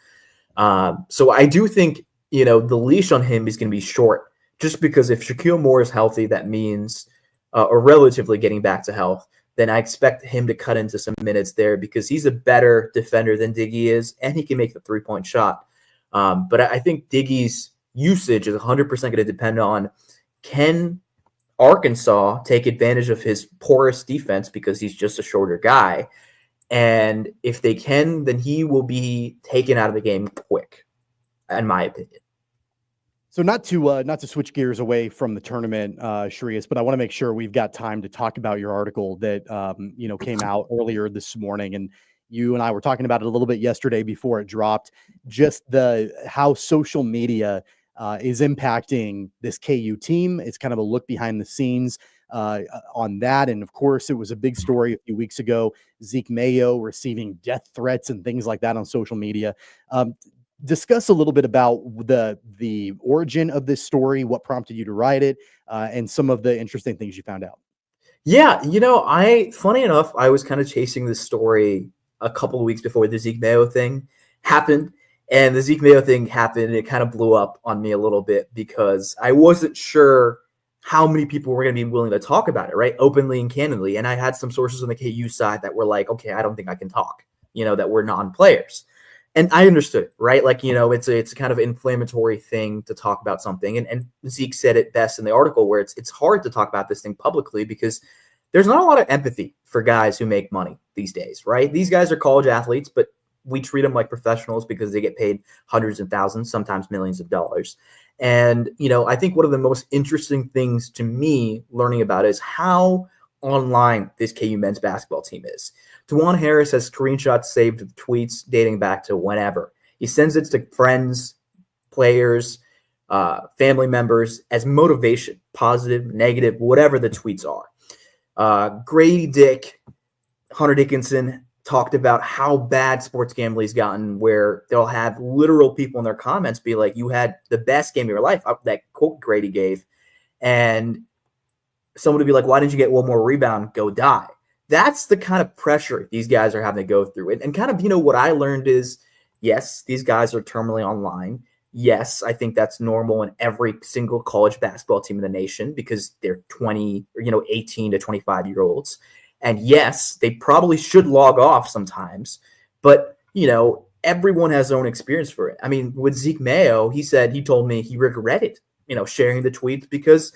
So I do think the leash on him is going to be short, just because if Shaquille Moore is healthy, that means, or relatively getting back to health, then I expect him to cut into some minutes there because he's a better defender than Diggy is, and he can make the 3-point shot. But I think Diggy's usage is 100% going to depend on, can Arkansas take advantage of his porous defense because he's just a shorter guy? And if they can, then he will be taken out of the game quick, in my opinion. So not to switch gears away from the tournament, Shreyas, but I want to make sure we've got time to talk about your article that came out earlier this morning, and you and I were talking about it a little bit yesterday before it dropped. Just how social media is impacting this KU team. It's kind of a look behind the scenes on that, and of course, it was a big story a few weeks ago. Zeke Mayo receiving death threats and things like that on social media. Discuss a little bit about the origin of this story, what prompted you to write it, and some of the interesting things you found out. Yeah, funny enough, I was kind of chasing this story a couple of weeks before the Zeke Mayo thing happened. And the Zeke Mayo thing happened, and it kind of blew up on me a little bit because I wasn't sure how many people were going to be willing to talk about it, right? Openly and candidly. And I had some sources on the KU side that were like, okay, I don't think I can talk, that we're non-players. And I understood it, right? Like, it's a kind of inflammatory thing to talk about something. And Zeke said it best in the article where it's hard to talk about this thing publicly because there's not a lot of empathy for guys who make money these days, right? These guys are college athletes, but we treat them like professionals because they get paid hundreds of thousands, sometimes millions of dollars. And, I think one of the most interesting things to me learning about is how online this KU men's basketball team is. DeJuan Harris has screenshots saved of tweets dating back to whenever. He sends it to friends, players, family members as motivation, positive, negative, whatever the tweets are. Grady Dick, Hunter Dickinson talked about how bad sports gambling's gotten, where they'll have literal people in their comments be like, you had the best game of your life, that quote Grady gave, and someone would be like, why didn't you get one more rebound? Go die. That's the kind of pressure these guys are having to go through. And kind of, what I learned is, yes, these guys are terminally online. Yes, I think that's normal in every single college basketball team in the nation because they're 20 or, 18 to 25-year-olds. And yes, they probably should log off sometimes, but, everyone has their own experience for it. I mean, with Zeke Mayo, he told me he regretted, sharing the tweets because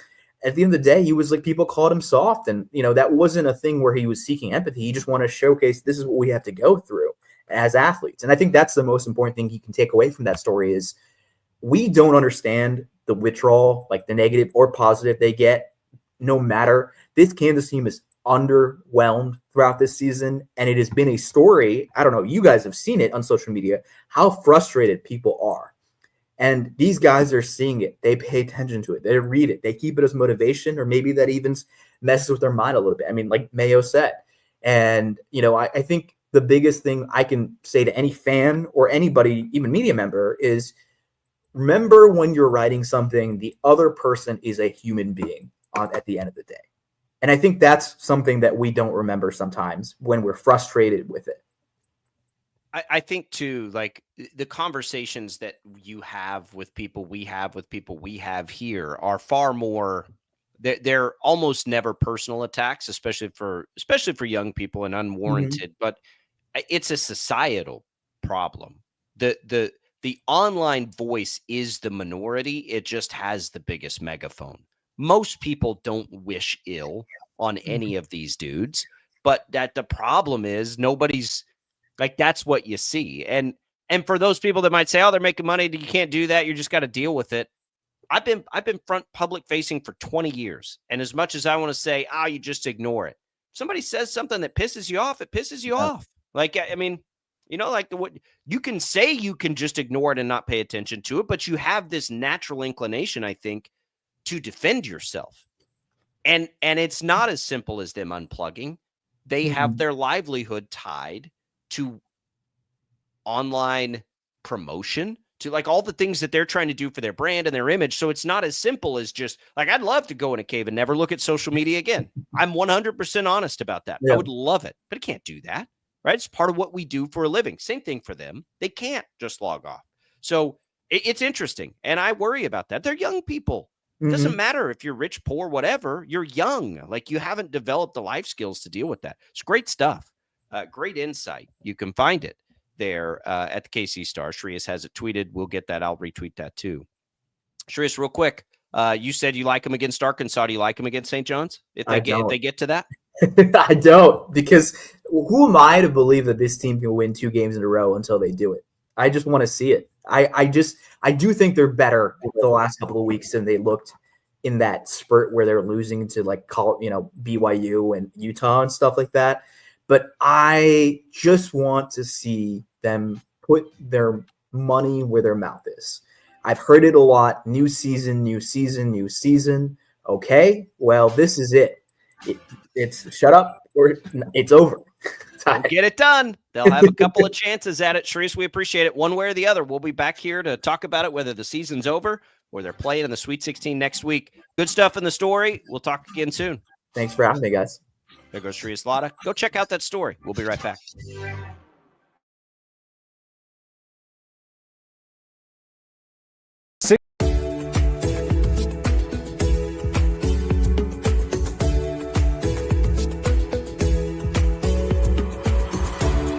at the end of the day, he was like, people called him soft. And, that wasn't a thing where he was seeking empathy. He just wanted to showcase this is what we have to go through as athletes. And I think that's the most important thing you can take away from that story is we don't understand the withdrawal, like the negative or positive they get, no matter. This Kansas team is underwhelmed throughout this season. And it has been a story. I don't know. You guys have seen it on social media, how frustrated people are. And these guys are seeing it. They pay attention to it. They read it. They keep it as motivation, or maybe that even messes with their mind a little bit. I mean, like Mayo said. And, I think the biggest thing I can say to any fan or anybody, even media member, is remember when you're writing something, the other person is a human being at the end of the day. And I think that's something that we don't remember sometimes when we're frustrated with it. I think too, like the conversations that you have with people we have here are far more, they're almost never personal attacks, especially for young people and unwarranted, but it's a societal problem. The online voice is the minority. It just has the biggest megaphone. Most people don't wish ill on any of these dudes, but that the problem is nobody's like, that's what you see. And for those people that might say, oh, they're making money, you can't do that, you just got to deal with it. I've been front public facing for 20 years. And as much as I want to say, you just ignore it. If somebody says something that pisses you off, it pisses you off. Like, I mean, what you can say, you can just ignore it and not pay attention to it, but you have this natural inclination, I think, to defend yourself. And it's not as simple as them unplugging. They have their livelihood tied to online promotion, to like all the things that they're trying to do for their brand and their image. So it's not as simple as just like, I'd love to go in a cave and never look at social media again. I'm 100% honest about that. I would love it, but I can't do that, right? It's part of what we do for a living. Same thing for them. They can't just log off. So it's interesting. And I worry about that. They're young people. It doesn't matter if you're rich, poor, whatever. You're young. Like, you haven't developed the life skills to deal with that. It's great stuff. Great insight. You can find it there at the KC Star. Shreyas has it tweeted. We'll get that. I'll retweet that too. Shreyas, real quick. You said you like them against Arkansas. Do you like them against St. John's? If they get to that? I don't, because who am I to believe that this team can win 2 games in a row until they do it? I just want to see it. I do think they're better the last couple of weeks than they looked in that spurt where they're losing to BYU and Utah and stuff like that. But I just want to see them put their money where their mouth is. I've heard it a lot. New season, new season, new season. Okay, well, this is it. It's shut up or it's over. Get it done. They'll have a couple of chances at it. Shreyas, we appreciate it. One way or the other, we'll be back here to talk about it, whether the season's over or they're playing in the Sweet 16 next week. Good stuff in the story. We'll talk again soon. Thanks for having me, guys. There goes Shreyas Laddha. Go check out that story. We'll be right back.